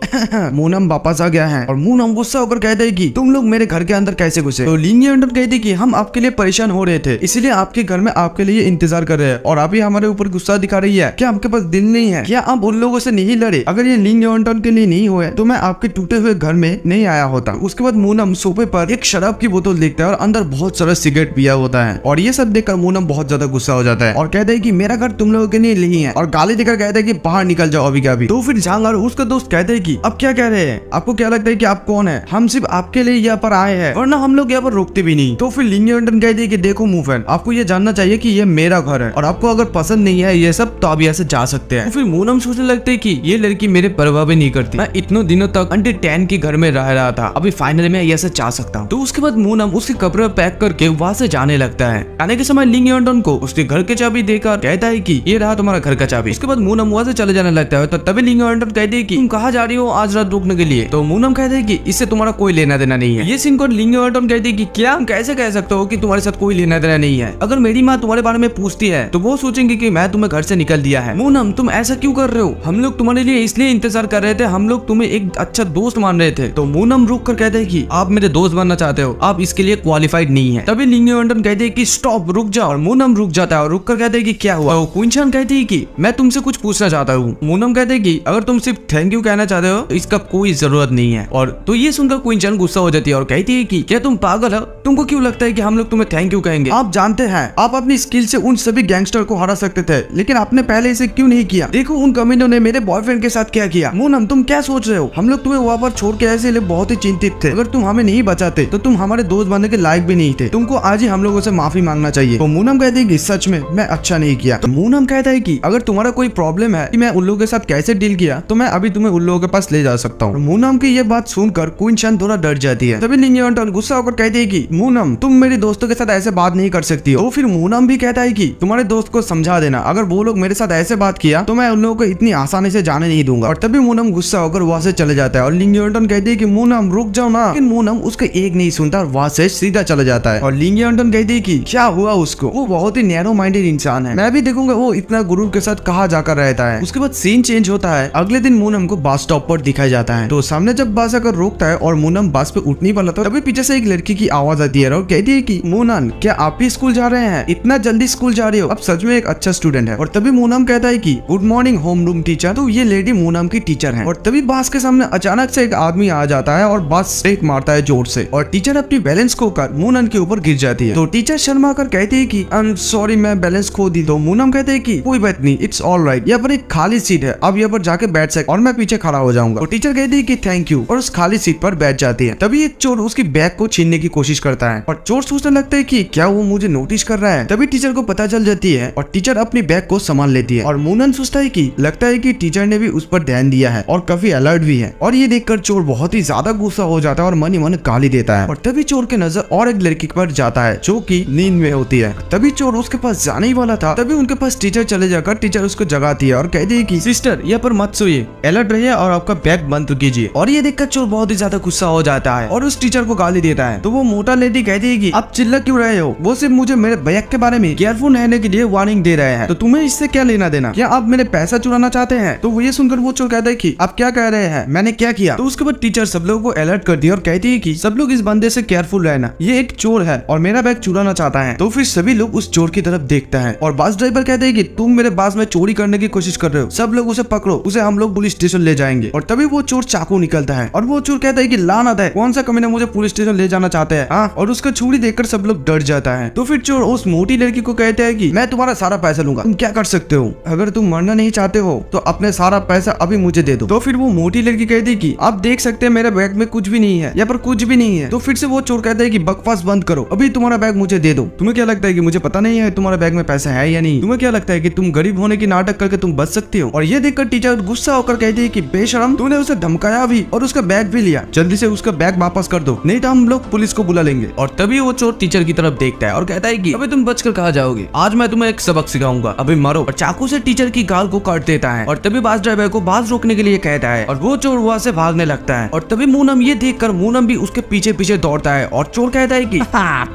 मूनम वापस आ गया है। और मूनम गुस्सा होकर कहता है कि तुम लोग मेरे घर के अंदर कैसे घुसे। तो लिंग यॉन्टॉन कहती है कि हम आपके लिए परेशान हो रहे थे, इसलिए आपके घर में आपके लिए इंतजार कर रहे हैं और आप ही हमारे ऊपर गुस्सा दिखा रही है। क्या आपके पास दिल नहीं है, क्या आप उन लोगों से नहीं लड़े। अगर ये लिंग यॉन्टॉन के लिए नहीं हुए तो मैं आपके टूटे हुए घर में नहीं आया होता। उसके बाद मूनम सोफे पर एक शराब की बोतल देखता है और अंदर बहुत सारा सिगरेट पिया होता है। और ये सब देखकर मूनम बहुत ज्यादा गुस्सा हो जाता है और कहता है कि मेरा घर तुम लोगों के लिए नहीं है, और गाली देकर कहता है कि बाहर निकल जाओ अभी का अभी। तो फिर झांग और उसका दोस्त कहते हैं कि अब क्या कह रहे हैं, आपको क्या लगता है कि आप कौन है, हम सिर्फ आपके लिए यहाँ पर आए हैं, वरना हम लोग यहाँ पर रुकते भी नहीं। तो फिर लिंग यॉन्टॉन कहती है कि देखो मूवमेंट, आपको ये जानना चाहिए कि ये मेरा घर है और आपको अगर पसंद नहीं है ये सब तो आप यहाँ से जा सकते हैं। तो फिर मूनम सोचने लगते है कि ये लड़की मेरे परवाह भी नहीं करती, मैं इतनों दिनों तक अंडर 10 के घर में रह रहा था, अभी फाइनली मैं यहाँ से जा सकता हूँ। तो उसके बाद मूनम उसके कपड़े पैक करके वहाँ से जाने लगता है। आने के समय लिंग यॉन्टॉन को उसके घर के चाबी देकर कहता है कि ये रहा तुम्हारा घर का चाबी। उसके बाद मूनम वहाँ से चले जाने लगता है। तो तभी लिंग यॉन्टॉन कहती है कि तुम कहाँ जा रही हो आज रात रुकने के लिए। तो मूनम कहते हैं कि इससे तुम्हारा कोई लेना देना नहीं है। ये सुनकर लिंग यॉन्टॉन कहती है कि क्या कैसे कह सकते हो कि तुम्हारे साथ कोई लेना देना नहीं है, अगर मेरी माँ तुम्हारे बारे में पूछती है तो वो सोचेंगे कि मैं तुम्हें घर से निकल दिया है। मूनम तुम ऐसा क्यों कर रहे हो, हम लोग तुम्हारे लिए इसलिए इंतजार कर रहे थे, हम लोग तुम्हें एक अच्छा दोस्त मान रहे थे। तो मूनम रुक कर कहते हैं कि आप मेरे दोस्त बनना चाहते हो, आप इसके लिए क्वालिफाइड नहीं है। तभी लिंग यॉन्टॉन कहते हैं कि स्टॉप रुक जाओ, और मूनम रुक जाता है और रुक कर कहते हैं कि क्या हुआ। तो क्विंशन कहती है कि मैं तुमसे कुछ पूछना चाहता हूँ। मूनम कहते हैं कि अगर तुम सिर्फ थैंक यू कहना चाहते हो तो इसका कोई जरूरत नहीं है। और तो ये सुनकर क्विंशन गुस्सा हो जाती है और कहती है कि क्या तुम पागल हो, तुमको क्यों लगता है कि हम लोग तुम्हें थैंक यू कहेंगे। आप जानते हैं आप अपनी स्किल से उन सभी गैंगस्टर को हरा सकते थे, लेकिन आपने पहले इसे क्यों नहीं किया। देखो उन कमीनों ने मेरे बॉयफ्रेंड के साथ क्या किया। मूनम तुम क्या सोच रहे हो, हम लोग तुम्हें वहाँ पर छोड़ के ऐसे बहुत ही चिंतित थे, अगर तुम हमें नहीं बचाते तो तुम हमारे दोस्त बनने के लायक भी नहीं थे, तुमको आज ही हम लोगों से माफी मांगना चाहिए। तो मूनम कहती है कि सच में मैं अच्छा नहीं किया। तो मूनम कहता है कि अगर तुम्हारा कोई प्रॉब्लम है कि मैं उन लोगों के साथ कैसे डील किया तो मैं अभी तुम्हें उन लोगों के पास ले जा सकता हूँ। मूनम की ये बात सुनकर क्विंशन थोड़ा डर जाती है। तभी लिंग यॉन्टॉन गुस्सा होकर कहती है कि मूनम तुम मेरे दोस्तों के साथ ऐसे बात नहीं कर सकती हो। तो फिर मूनम भी कहता है कि तुम्हारे दोस्त को समझा देना, अगर वो लोग मेरे साथ ऐसे बात किया तो मैं उन लोगों को इतनी आसानी से जाने नहीं दूंगा। और तभी मूनम गुस्सा होकर वहाँ से चले जाता है और लिंग यॉन्टॉन कहती है कि मूनम रुक जाओ ना, लेकिन मूनम उसका एक नहीं सुनता और वहाँ से सीधा चला जाता है। और लिंग यॉन्टॉन कहती है कि क्या हुआ उसको, वो बहुत ही नैरो माइंडेड इंसान है, मैं भी देखूंगा वो इतना गुरूर के साथ कहाँ जाकर रहता है। उसके बाद सीन चेंज होता है, अगले दिन मूनम को बस स्टॉप पर दिखाया जाता है। तो सामने जब बस आकर रोकता है और मूनम बस पे उठ नहीं पाता तो तभी पीछे से एक लड़की की आवाज आती है और कहती है कि मूनम क्या आप भी स्कूल जा रहे हैं, इतना जल्दी स्कूल जा रहे हो, अब सच में एक अच्छा स्टूडेंट है। और तभी मूनम कहता है कि good morning home room teacher. तो ये लेडी मूनम की टीचर है। और तभी बस के सामने अचानक से एक आदमी आ जाता है और बस ब्रेक मारता है जोर से और टीचर अपनी बैलेंस खोकर मूनम के ऊपर गिर जाती है। तो टीचर शर्मा कर कहते हैं कि आई एम सॉरी मैं बैलेंस खो दी। तो मूनम कहते हैं कि कोई बात नहीं, इट्स ऑल राइट, यहाँ पर एक खाली सीट है, अब यहाँ पर जाके बैठ सकते और मैं पीछे खड़ा हो जाऊंगा। तो टीचर कहती है कि थैंक यू और उस खाली सीट पर बैठ जाती है। तभी एक चोर उसकी बैग को छीनने की कोशिश करता है और चोर सोचने लगता है कि क्या वो मुझे नोटिस कर रहा है। तभी टीचर को पता चल जाती है और टीचर अपनी बैग को संभाल लेती है और मूनन सोचता है कि लगता है कि टीचर ने भी उस पर ध्यान दिया है और काफी अलर्ट भी है। और ये देखकर चोर बहुत ही ज्यादा गुस्सा हो जाता है और मन ही मन गाली देता है। और तभी चोर के नजर और एक लड़की पर जाता है जो कि नींद में होती है। तभी चोर उसके पास जाने ही वाला था, तभी उनके पास टीचर चले जाकर टीचर उसको जगाती है और कहती है कि सिस्टर यहाँ पर मत सोइए, अलर्ट रहिए और आपका बैग बंद कीजिए। और ये देखकर चोर बहुत ही ज्यादा गुस्सा हो जाता है और उस टीचर को गाली देता है। तो वो मोटा लेडी कहती है कि आप चिल्ला क्यों रहे हो, वो सिर्फ मुझे मेरे बैग के बारे में केयरफुल रहने के लिए वार्निंग दे रहे हैं, तो तुम्हें इससे क्या लेना देना, क्या आप मेरे पैसा चुराना चाहते हैं। तो वो ये सुनकर वो चोर कहता है कि आप क्या कह रहे हैं, मैंने क्या किया। तो उसके बाद टीचर सब लोगों को अलर्ट करती है और कहती है कि सब लोग इस बंदे से केयरफुल रहना, ये एक चोर है और मेरा बैग चुराना चाहता है। तो फिर सभी लोग उस चोर की तरफ देखता है और बस ड्राइवर कहते हैं कि तुम मेरे बस में चोरी करने की कोशिश कर रहे हो, सब लोग उसे पकड़ो, उसे हम लोग पुलिस स्टेशन ले जाएंगे। और तभी वो चोर चाकू निकलता है और वो चोर कहता है कि लानत है, कौन सा कमीना मुझे पुलिस स्टेशन ले जाना चाहते हैं। हाँ, और उसका छुरी देखकर सब लोग डर जाता है। तो फिर चोर उस मोटी लड़की को कहता है कि मैं तुम्हारा सारा पैसा लूंगा, तुम क्या कर सकते हो, अगर तुम मरना नहीं चाहते हो तो अपने सारा पैसा अभी मुझे दे दो। तो फिर वो मोटी लड़की कहती है कि आप देख सकते हैं मेरे बैग में कुछ भी नहीं है, यहाँ पर कुछ भी नहीं है। तो फिर से वो चोर कहता है कि बकवास बंद करो, अभी तुम्हारा बैग मुझे दे दो। तुम्हें क्या लगता है कि मुझे पता नहीं है तुम्हारे बैग में पैसा है या नहीं, तुम्हें क्या लगता है कि तुम गरीब होने की नाटक करके तुम बच सकती हो। और ये देखकर टीचर गुस्सा होकर कहती है कि बेशरम, तूने उसे धमकाया भी और उसका बैग भी लिया, जल्दी से उसका बैग वापस कर दो, नहीं तो हम लोग पुलिस को बुला लेंगे। और तभी वो चोर टीचर की तरफ देखता है और कहता है कि अबे तुम बचकर कहाँ जाओगे, आज मैं तुम्हें एक सबक सिखाऊंगा, अभी मरो। और चाकू से टीचर की गाल को काट देता है। और तभी बस ड्राइवर को बास रोकने के लिए कहता है और वो चोर वहां से भागने लगता है। और तभी मूनम ये देखकर मूनम भी उसके पीछे पीछे दौड़ता है और चोर कहता है कि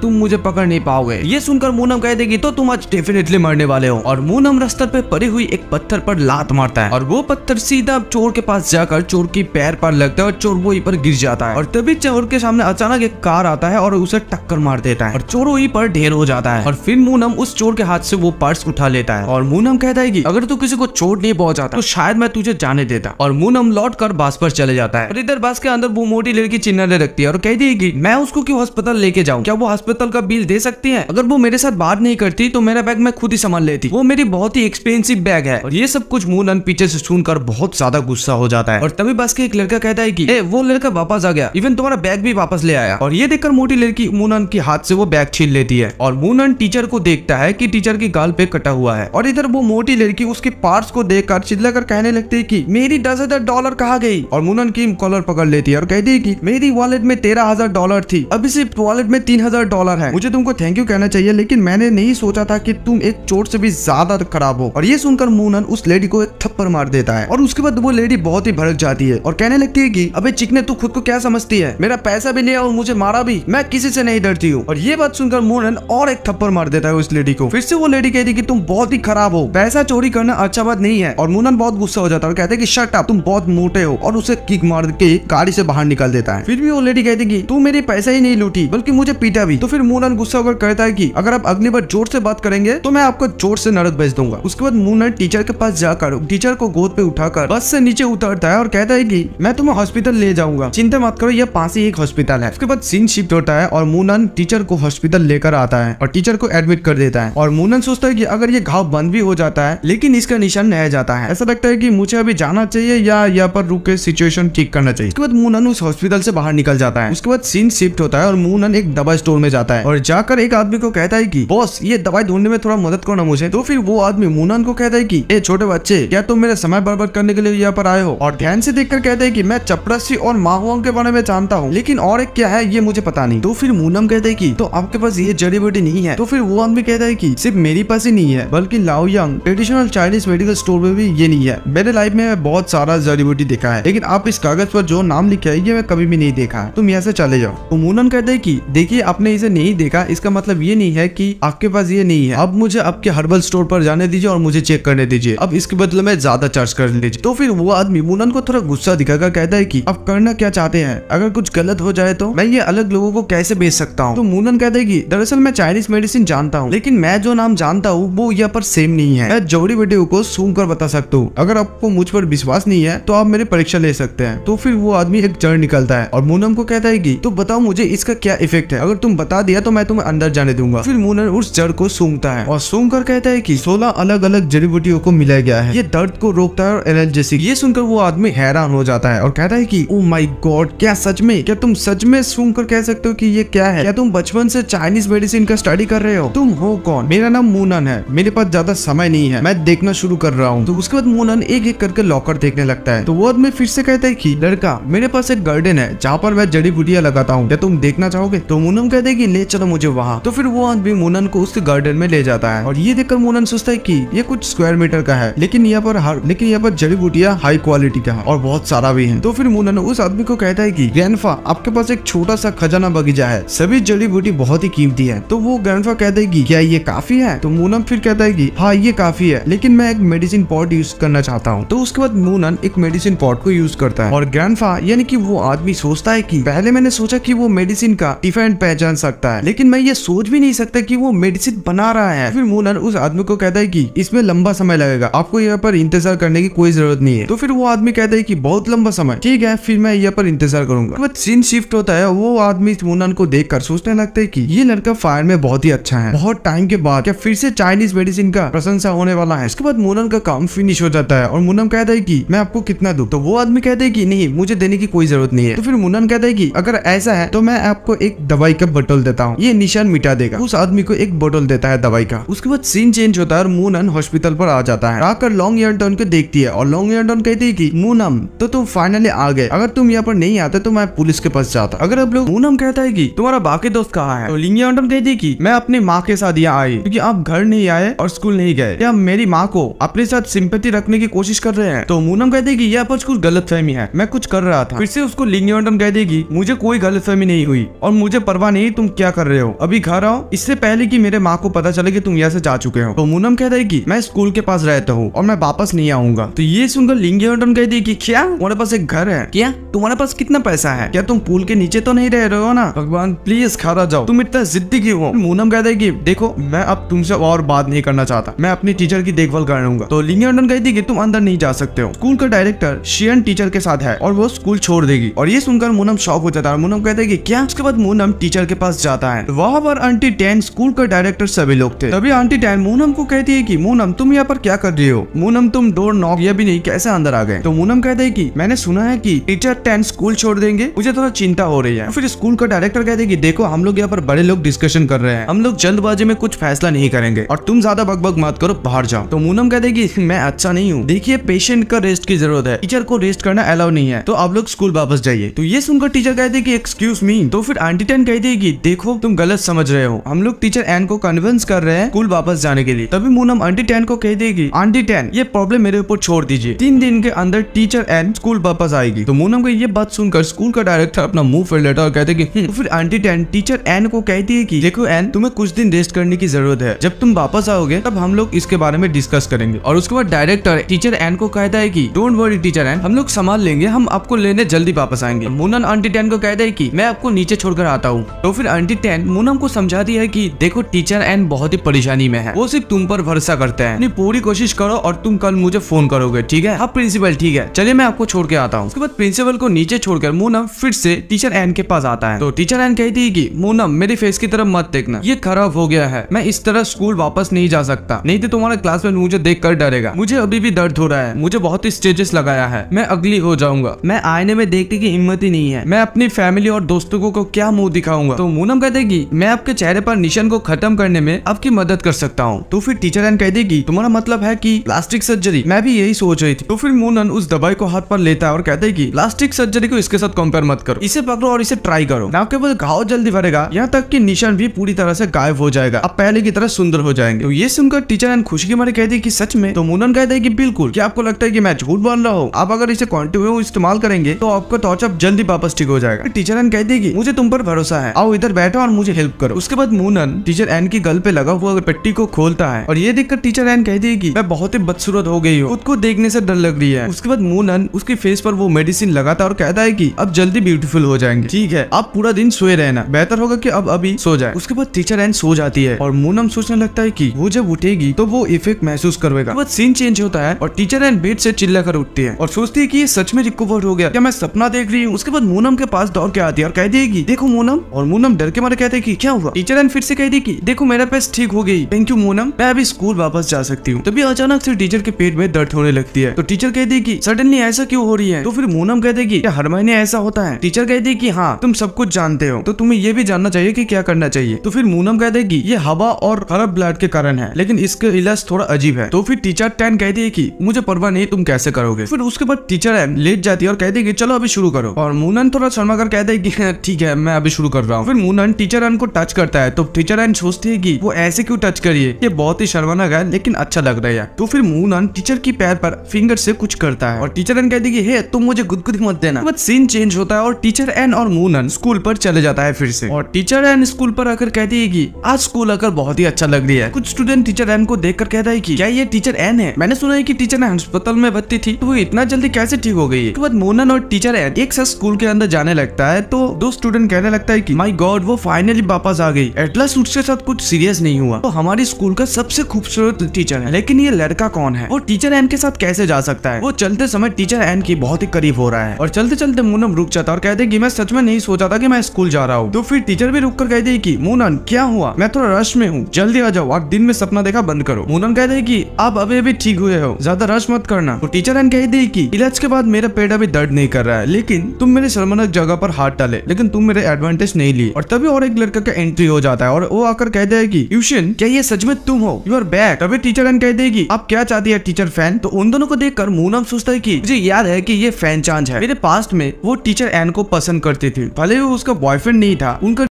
तुम मुझे पकड़ नहीं पाओगे। ये सुनकर मूनम कहते कि तो तुम आज डेफिनेटली मरने वाले हो। और मूनम रास्ते पे पड़ी हुई एक पत्थर पर लात मारता है और वो पत्थर सीधा चोर के पास जाकर चोर की पैर पर लगता है और चोर वहीं पर गिर जाता है। और तभी चोर के सामने अचानक एक कार आता है और उसे टक्कर मार देता है और चोर वहीं पर ढेर हो जाता है। और फिर मूनम उस चोर के हाथ से वो पर्स उठा लेता है और मूनम कहता है कि अगर तू किसी को चोट नहीं पहुंचाता तो शायद मैं तुझे जाने देता। और मूनम लौट कर बस पर चले जाता है। और इधर बस के अंदर वो मोटी लड़की चिल्लाने लगती है और कहती है कि मैं उसको क्यों अस्पताल लेके जाऊं, क्या वो अस्पताल का बिल दे सकती है, अगर वो मेरे साथ बात नहीं करती तो मेरा बैग मैं खुद ही संभाल लेती, वो मेरी बहुत ही एक्सपेंसिव बैग है। और ये सब कुछ मूनन पीछे से सुनकर बहुत ज्यादा गुस्सा हो जाता है। और तभी बस के एक लड़का कहता है कि वो लड़का वापस आ गया, इवन तुम्हारा बैग भी वापस ले आया। और ये देखकर मोटी लड़की मूनन के हाथ से वो बैग छीन लेती है और मूनन टीचर को देखता है कि टीचर की गाल पे कटा हुआ है। और इधर वो मोटी लड़की उसके पार्ट्स को देखकर चिल्लाकर कहने लगती है कि मेरी $10,000 कहाँ गई। और मूनन की कॉलर पकड़ लेती है और कहती है कि मेरी वॉलेट में $13,000 थी, अभी सिर्फ वॉलेट में $3,000 है, मुझे तुमको थैंक यू कहना चाहिए, लेकिन मैंने नहीं सोचा था कि तुम एक चोर से भी ज्यादा खराब हो। और ये सुनकर मूनन उस लेडी को एक थप्पड़ मार देता है और उसके बाद वो लेडी बहुत ही भड़क जाती है और कहने लगती है कि अबे चिकने, तू खुद को क्या समझती है, मेरा पैसा भी लिया और मुझे मारा भी, मैं किसी से नहीं डरती हूँ। और ये बात सुनकर मूनन और एक थप्पड़ मार देता है उस लेडी को। फिर से वो लेडी कहती है कि तुम बहुत ही खराब हो, पैसा चोरी करना अच्छा बात नहीं है। और मूनन बहुत गुस्सा हो जाता है और कहते हैं कि शट अप, तुम बहुत मोटे हो, और उसे किक मार के गाड़ी से बाहर निकाल देता है। फिर भी वो लेडी कहती है कि तू मेरे पैसा ही नहीं लूटी बल्कि मुझे पीटा भी। तो फिर मूनन गुस्सा होकर कहता है कि अगर आप अगली बार जोर से बात करेंगे तो मैं आपको जोर से नरक भेज दूंगा। उसके बाद मूनन टीचर के पास जाकर टीचर को गोद पे उठाकर बस से नीचे उतरता है और कहता है कि मैं तुम्हें हॉस्पिटल ले जाऊंगा, चिंता मत करो, यह पास ही एक हॉस्पिटल है। उसके बाद सीन शिफ्ट होता है और मूनन टीचर को हॉस्पिटल लेकर आता है और टीचर को एडमिट कर देता है। और मूनन सोचता है कि अगर ये घाव बंद भी हो जाता है लेकिन इसका निशान रह जाता है, ऐसा लगता है कि मुझे अभी जाना चाहिए या यहाँ पर रुक के सिचुएशन ठीक करना चाहिए। उसके बाद मूनन उस हॉस्पिटल से बाहर निकल जाता है। उसके बाद सीन शिफ्ट होता है और मूनन एक दवा स्टोर में जाता है और जाकर एक आदमी को कहता है कि बॉस ये दवाई ढूंढने में थोड़ा मदद करो ना मुझे। तो फिर वो आदमी मूनन को कहता है कि ए छोटे बच्चे, क्या तुम मेरे समय बर्बाद करने के लिए यहाँ पर आए हो। और ध्यान से देखकर कहते हैं कि मैं चपरासी और माहुआंग के बारे में जानता हूँ, लेकिन और एक क्या है ये मुझे पता नहीं। तो फिर मूनम कहते हैं कि तो आपके पास ये जड़ी बूटी नहीं है। तो फिर वो आदमी कहता है कि सिर्फ मेरे पास ही नहीं है बल्कि लाओयांग ट्रेडिशनल चाइनीज मेडिकल स्टोर में भी ये नहीं है। मेरे लाइफ में बहुत सारा जड़ी बूटी देखा है, लेकिन आप इस कागज पर जो नाम लिखा है ये मैं कभी भी नहीं देखा है, तुम यहाँ से चले जाओ। तो मूनन कहते हैं कि देखिए आपने इसे नहीं देखा, इसका मतलब ये नहीं है कि आपके पास ये नहीं है। अब मुझे आपके हर्बल स्टोर पर जाने दीजिए और मुझे चेक करने दीजिए, अब इसके बदले में ज्यादा चार्ज कर लीजिए। तो फिर वो आदमी मूनन को थोड़ा गुस्सा दिखाकर कहता है कि आप करना क्या चाहते हैं, अगर कुछ गलत हो जाए तो मैं ये अलग लोगों को कैसे बेच सकता हूँ। तो मूनन कहता है कि दरअसल मैं चाइनीज मेडिसिन जानता हूँ, लेकिन मैं जो नाम जानता हूँ वो यहाँ पर सेम नहीं है। मैं जड़ी बूटी को सूंघ कर बता सकता हूँ, अगर आपको मुझ पर विश्वास नहीं है तो आप मेरी परीक्षा ले सकते हैं। तो फिर वो आदमी एक जड़ निकलता है और मूनम को कहता है कि तो बताओ मुझे इसका क्या इफेक्ट है, अगर तुम बता दिया तो मैं तुम्हें अंदर जाने दूंगा। फिर मूनन उस जड़ को सूंघता है और सूंघ कर कहता है कि 16 अलग अलग जड़ी बूटियों को मिलाया गया है, ये दर्द को रोकता है और एनाल्जेसिक। ये सुनकर वो आदमी हैरान हो जाता है और कहता है कि ओ माय गॉड, क्या सच में? क्या तुम सच में सूंघ कर कह सकते हो कि ये क्या है? क्या तुम बचपन से चाइनीज मेडिसिन का स्टडी कर रहे हो? तुम हो कौन? मेरा नाम मूनन है, मेरे पास ज्यादा समय नहीं है, मैं देखना शुरू कर रहा हूँ। तो उसके बाद मूनन एक एक करके लॉकर देखने लगता है। तो वो आदमी फिर से कहता है कि लड़का, मेरे पास एक गार्डन है जहाँ पर मैं जड़ी बूटियां लगाता हूँ, क्या तुम देखना चाहोगे? तो मूनन कहते हैं कि ले चलो मुझे वहाँ। तो फिर वो आदमी मूनन को उस गार्डन में ले जाता है और ये देखकर मूनन सोचता है कि ये कुछ स्क्वायर मीटर का है, लेकिन यहाँ पर जड़ी बूटियां हाई क्वालिटी का है और बहुत सारा भी है। तो फिर मूनन उस आदमी को कहता है कि ग्रैंडफा, आपके पास एक छोटा सा खजाना बगीचा है, सभी जड़ी बूटी बहुत ही कीमती है। तो वो ग्रैंडफा कहता है कि क्या ये काफी है? तो मूनन फिर कहता है कि हाँ ये काफी है, लेकिन मैं एक मेडिसिन पॉट यूज करना चाहता हूँ। तो उसके बाद मूनन एक मेडिसिन पॉट को यूज करता है और ग्रैंडफा यानी कि वो आदमी सोचता है कि पहले मैंने सोचा कि वो मेडिसिन का डिफरेंट पहचान सकता है, लेकिन मैं ये सोच भी नहीं सकता कि वो मेडिसिन बना रहा है। फिर मूनन उस आदमी को कहता है कि इसमें लंबा समय लगेगा, आपको यहाँ पर इंतजार करने की कोई जरूरत नहीं है। तो फिर वो आदमी कहता है कि बहुत लंबा समय, ठीक है फिर मैं यहाँ पर इंतजार करूंगा। तो सीन शिफ्ट होता है, वो आदमी मूनन को देखकर सोचने लगता है कि ये लड़का फायर में बहुत ही अच्छा है, बहुत टाइम के बाद क्या फिर से चाइनीज मेडिसिन का प्रशंसा होने वाला है। इसके बाद मूनन का काम फिनिश हो जाता है और मूनन कहता है कि मैं आपको कितना दूं? तो वो आदमी कहता है कि नहीं, मुझे देने की कोई जरूरत नहीं है। तो फिर मूनन कहता है कि अगर ऐसा है तो मैं आपको एक दवाई का बोतल देता हूँ, ये निशान मिटा देगा। उस आदमी को एक बोतल देता है दवाई का। उसके बाद सीन चेंज होता है और मूनन हॉस्पिटल पर आ जाता है। आकर लॉन्ग ईयरटन को देखती है और लॉन्ग ईयरटन कहती है कि मूनम, तो तुम फाइनली आ गए, अगर तुम यहाँ पर नहीं आते तो मैं पुलिस के पास जाता। अगर आप लोग मूनम कहता है कि तुम्हारा बाकी दोस्त कहाँ है? तो लॉन्ग ईयरटन कहती है कि मैं अपनी माँ के साथ यहाँ आई क्योंकि आप घर नहीं आए और स्कूल नहीं गए, क्या मेरी माँ को अपने साथ सिंपैथी रखने की कोशिश कर रहे हैं? तो मूनम कहते हैं कि यहाँ पर कुछ गलतफहमी है, मैं कुछ कर रहा था। फिर से उसको लॉन्ग ईयरटन कहती है कि मुझे कोई गलतफहमी नहीं हुई और मुझे परवाह नहीं तुम क्या कर रहे हो, अभी घर आओ इससे पहले कि मेरे माँ को पता चले कि तुम यहाँ से जा चुके हो। तो मूनम कहता है कि मैं स्कूल के पास रहता हूँ और मैं वापस नहीं आऊंगा। तो ये सुनकर लॉन्ग ईयरटन कहती है कि क्या तुम्हारे पास एक घर है? क्या तुम्हारे पास कितना पैसा है? क्या तुम पूल के नीचे तो नहीं रह रहे हो ना? भगवान प्लीज खारा जाओ, तुम इतना जिद्दी क्यों हो? मूनम कहता है कि देखो मैं अब तुमसे और बात नहीं करना चाहता, मैं अपनी टीचर की देखभाल करूंगा। तो लॉन्ग ईयरटन कहती है कि तुम अंदर नहीं जा सकते हो, स्कूल का डायरेक्टर शियन टीचर के साथ है और वो स्कूल छोड़ देगी। और ये सुनकर मूनम शॉक हो जाता है। मूनम कहता है कि क्या? उसके बाद मूनम टीचर के पास जाता है, वहां पर आंटी टैन, स्कूल का डायरेक्टर सभी लोग थे। तभी आंटी टैन मूनम को कहती है कि मूनम तुम यहाँ पर क्या कर रही हो? मूनम तुम डोर नॉक या भी नहीं कैसे अंदर आ गए? तो मूनम कहते हैं कि मैंने सुना है कि टीचर टैन स्कूल छोड़ देंगे, मुझे थोड़ा चिंता हो रही है। फिर स्कूल का डायरेक्टर कहते हैं कि देखो हम लोग यहाँ पर बड़े लोग डिस्कशन कर रहे हैं, हम लोग जल्दबाजी में कुछ फैसला नहीं करेंगे और तुम ज्यादा बकबक मत करो, बाहर जाओ। तो मूनम कहते हैं कि मैं अच्छा नहीं हूँ, देखिए पेशेंट का रेस्ट की जरूरत है, टीचर को रेस्ट करना अलाउ नहीं है, तो आप लोग स्कूल वापस जाइए। तो ये सुनकर टीचर कहते हैं कि एक्सक्यूज मी। तो फिर आंटी टैन कहती है कि देखो तुम गलत समझ रहे हो, हम लोग टीचर एन को कन्विंस कर रहे हैं स्कूल वापस जाने के लिए। तभी मूनम आंटी टैन को कहती है कि आंटी टैन ये प्रॉब्लम मेरे ऊपर छोड़ दीजिए, 3 दिन के अंदर टीचर एन स्कूल वापस आएगी। तो मूनम को ये बात सुनकर स्कूल का डायरेक्टर अपना मुंह फेर लेता और कहते हैं कि तो फिर आंटी टैन टीचर एन को कहती है कि देखो एन, तुम्हें कुछ दिन रेस्ट करने की जरूरत है, जब तुम वापस आओगे तब हम लोग इसके बारे में डिस्कस करेंगे। और उसके बाद डायरेक्टर टीचर एन को कहता है कि डोंट वरी टीचर एन, हम लोग संभाल लेंगे, हम आपको लेने जल्दी वापस आएंगे। मूनम आंटी टैन को कहता है कि मैं आपको नीचे छोड़कर आता हूँ। तो फिर आंटी टैन मूनम को समझाती है कि देखो टीचर एन बहुत ही परेशानी में है, वो सिर्फ तुम पर भरोसा करते हैं, अपनी पूरी कोशिश करो और तुम कल मुझे फोन करोगे, ठीक है? हाँ प्रिंसिपल ठीक है, चलिए मैं आपको छोड़ के आता हूँ। उसके बाद प्रिंसिपल को नीचे छोड़कर मूनम फिर से टीचर एन के पास आता है। तो टीचर एन कहती है कि मूनम मेरे फेस की तरफ मत देखना, ये खराब हो गया है, मैं इस तरह स्कूल वापस नहीं जा सकता, नहीं तो तुम्हारा क्लासमेट मुझे देख कर डरेगा, मुझे अभी भी दर्द हो रहा है, मुझे बहुत ही स्टेजेस लगाया है, मैं अगली हो जाऊंगा, मैं आईने में देखने की हिम्मत ही नहीं है, मैं अपनी फैमिली और दोस्तों को क्या मुंह दिखाऊंगा। तो मूनम कहते कि मैं आपके चेहरे पर निशान को खत्म करने में आपकी मदद कर सकता हूँ। तो फिर टीचर एन कहती कि तुम्हारा मतलब है कि प्लास्टिक सर्जरी? मैं भी यही सोच रही थी। तो फिर मूनन उस दवाई को हाथ पर लेता है और कहते है कि प्लास्टिक सर्जरी को इसके साथ कंपेयर मत करो, इसे पकड़ो और इसे ट्राई करो, ना केवल घाव जल्दी भरेगा, यहाँ तक कि निशान भी पूरी तरह से गायब हो जाएगा, अब पहले की तरह सुंदर हो जाएंगे। तो ये सुनकर टीचर एन खुशी के मारे कहती है कि सच में? तो मूनन कहते है कि बिल्कुल, क्या आपको लगता है कि मैं झूठ बोल रहा हूँ? आप अगर इसे कंटिन्यू इस्तेमाल करेंगे तो आपका टॉर्चर जल्दी वापस ठीक हो जाएगा। टीचर एन कहती है कि मुझे तुम पर भरोसा है, आओ इधर बैठो और मुझे हेल्प करो। उसके बाद मूनन टीचर एन की गल पे लगा हुआ पट्टी को खोलता है और ये देखकर टीचर एन कहती है कि मैं बहुत ही बदसूरत हो गई हूँ, खुद को देखने से डर लग रही है। उसके बाद मूनन उसके फेस पर वो मेडिसिन लगाता है और कहता है कि अब जल्दी ब्यूटीफुल हो जाएंगे, ठीक है आप पूरा दिन सोए रहना, बेहतर होगा कि अब अभी सो जाए। उसके बाद टीचर एन सो जाती है और मूनम सोचने लगता है कि वो जब उठेगी तो वो इफेक्ट महसूस करेगा। बाद सीन चेंज होता है और टीचर एन बेड से चिल्ला कर उठती है और सोचती है कि ये सच में रिकवर हो गया, क्या मैं सपना देख रही हूँ? उसके बाद मूनम के पास दौड़ के आती है और कहती है कि देखो मूनम, और मूनम डर के मारे कहते है कि क्या हुआ। टीचर एन फिर से कहती कि देखो मेरा पेस्ट ठीक हो गई, थैंक यू मोनम, मैं अभी स्कूल वापस जा सकती हूँ। तभी अचानक से टीचर के पेट में दर्द होने लगती है। तो टीचर कहती है कि सडनली ऐसा क्यों हो रही है। तो फिर मोनम कहते कि क्या हर महीने ऐसा होता है। टीचर कहती है कि हाँ तुम सब कुछ जानते हो, तो तुम्हें ये भी जानना चाहिए कि क्या करना चाहिए। तो फिर मोनम कहते कि ये हवा और खराब ब्लड के कारण है, लेकिन इसका इलाज थोड़ा अजीब है। तो फिर टीचर 10 कहती है कि मुझे परवाह नहीं, तुम कैसे करोगे। फिर उसके बाद टीचर एन लेट जाती है और कहती है कि चलो अभी शुरू करो। और मूनन थोड़ा शर्मा कर कहता है कि ठीक है मैं अभी शुरू कर रहा हूँ। फिर मूनन टीचर एन को टच करता है। तो टीचर एन सोचती है कि वो ऐसे क्यों टच करिए, ये बहुत ही शर्मानक है लेकिन अच्छा लग रहा है। तो फिर मूनन टीचर की पैर पर फिंगर से कुछ करता है और टीचर एन कहती है कि हे तुम मुझे गुदगुदी मत देना। बट सीन चेंज होता है और टीचर एन और मूनन स्कूल पर चले जाता है फिर से। और टीचर एन स्कूल पर आकर कहती है कि आज स्कूल आकर बहुत ही अच्छा लग रही है। कुछ स्टूडेंट टीचर एन को देखकर कहता है कि क्या ये टीचर एन है, मैंने सुना है कि टीचर एन अस्पताल में भर्ती थी, तो वो इतना जल्दी कैसे ठीक हो गई है। उसके बाद मूनन और टीचर एन एक साथ स्कूल के अंदर जाने लगता है। तो दो स्टूडेंट कहने लगता है कि माय गॉड वो फाइनली वापस आ गई, एटलीस्ट उसके साथ कुछ सीरियस नहीं हुआ। तो हमारी स्कूल का सबसे खूबसूरत टीचर है, लेकिन ये लड़का कौन है, वो टीचर एन के साथ कैसे जा सकता है। वो चलते समय टीचर एन की बहुत ही करीब हो रहा है और चलते चलते मूनन रुक जाता है और कहते कि मैं सच में नहीं सोचा था कि मैं स्कूल जा रहा हूँ। तो फिर टीचर भी रुक कर कहते हैं कि मूनन क्या हुआ, मैं थोड़ा रश में हूँ, जल्दी आ जाओ, आप दिन में सपना देखा बंद करो। मूनन कहते हैं कि आप अभी अभी ठीक हुए हो, ज्यादा रश मत करना। तो टीचर एन कहते हैं कि इलाज के बाद मेरा पेट अभी दर्द नहीं कर रहा है, लेकिन तुम मेरे शर्मनाक जगह पर हाथ डाले, लेकिन तुम मेरे एडवांटेज नहीं लिए। और तभी और एक लड़का का एंट्री हो जाता है और वो आकर कहते हैं कि यूशन क्या ये सच में तुम हो, यू आर बैक। तभी टीचर एन कहते हैं कि आप क्या चाहती है टीचर फैन। तो उन दोनों को देखकर मूनम सोचता है कि मुझे याद है कि ये फैन चांज है, मेरे पास्ट में वो टीचर एन को पसंद करती थी, भले वो उसका बॉयफ्रेंड नहीं था, उनका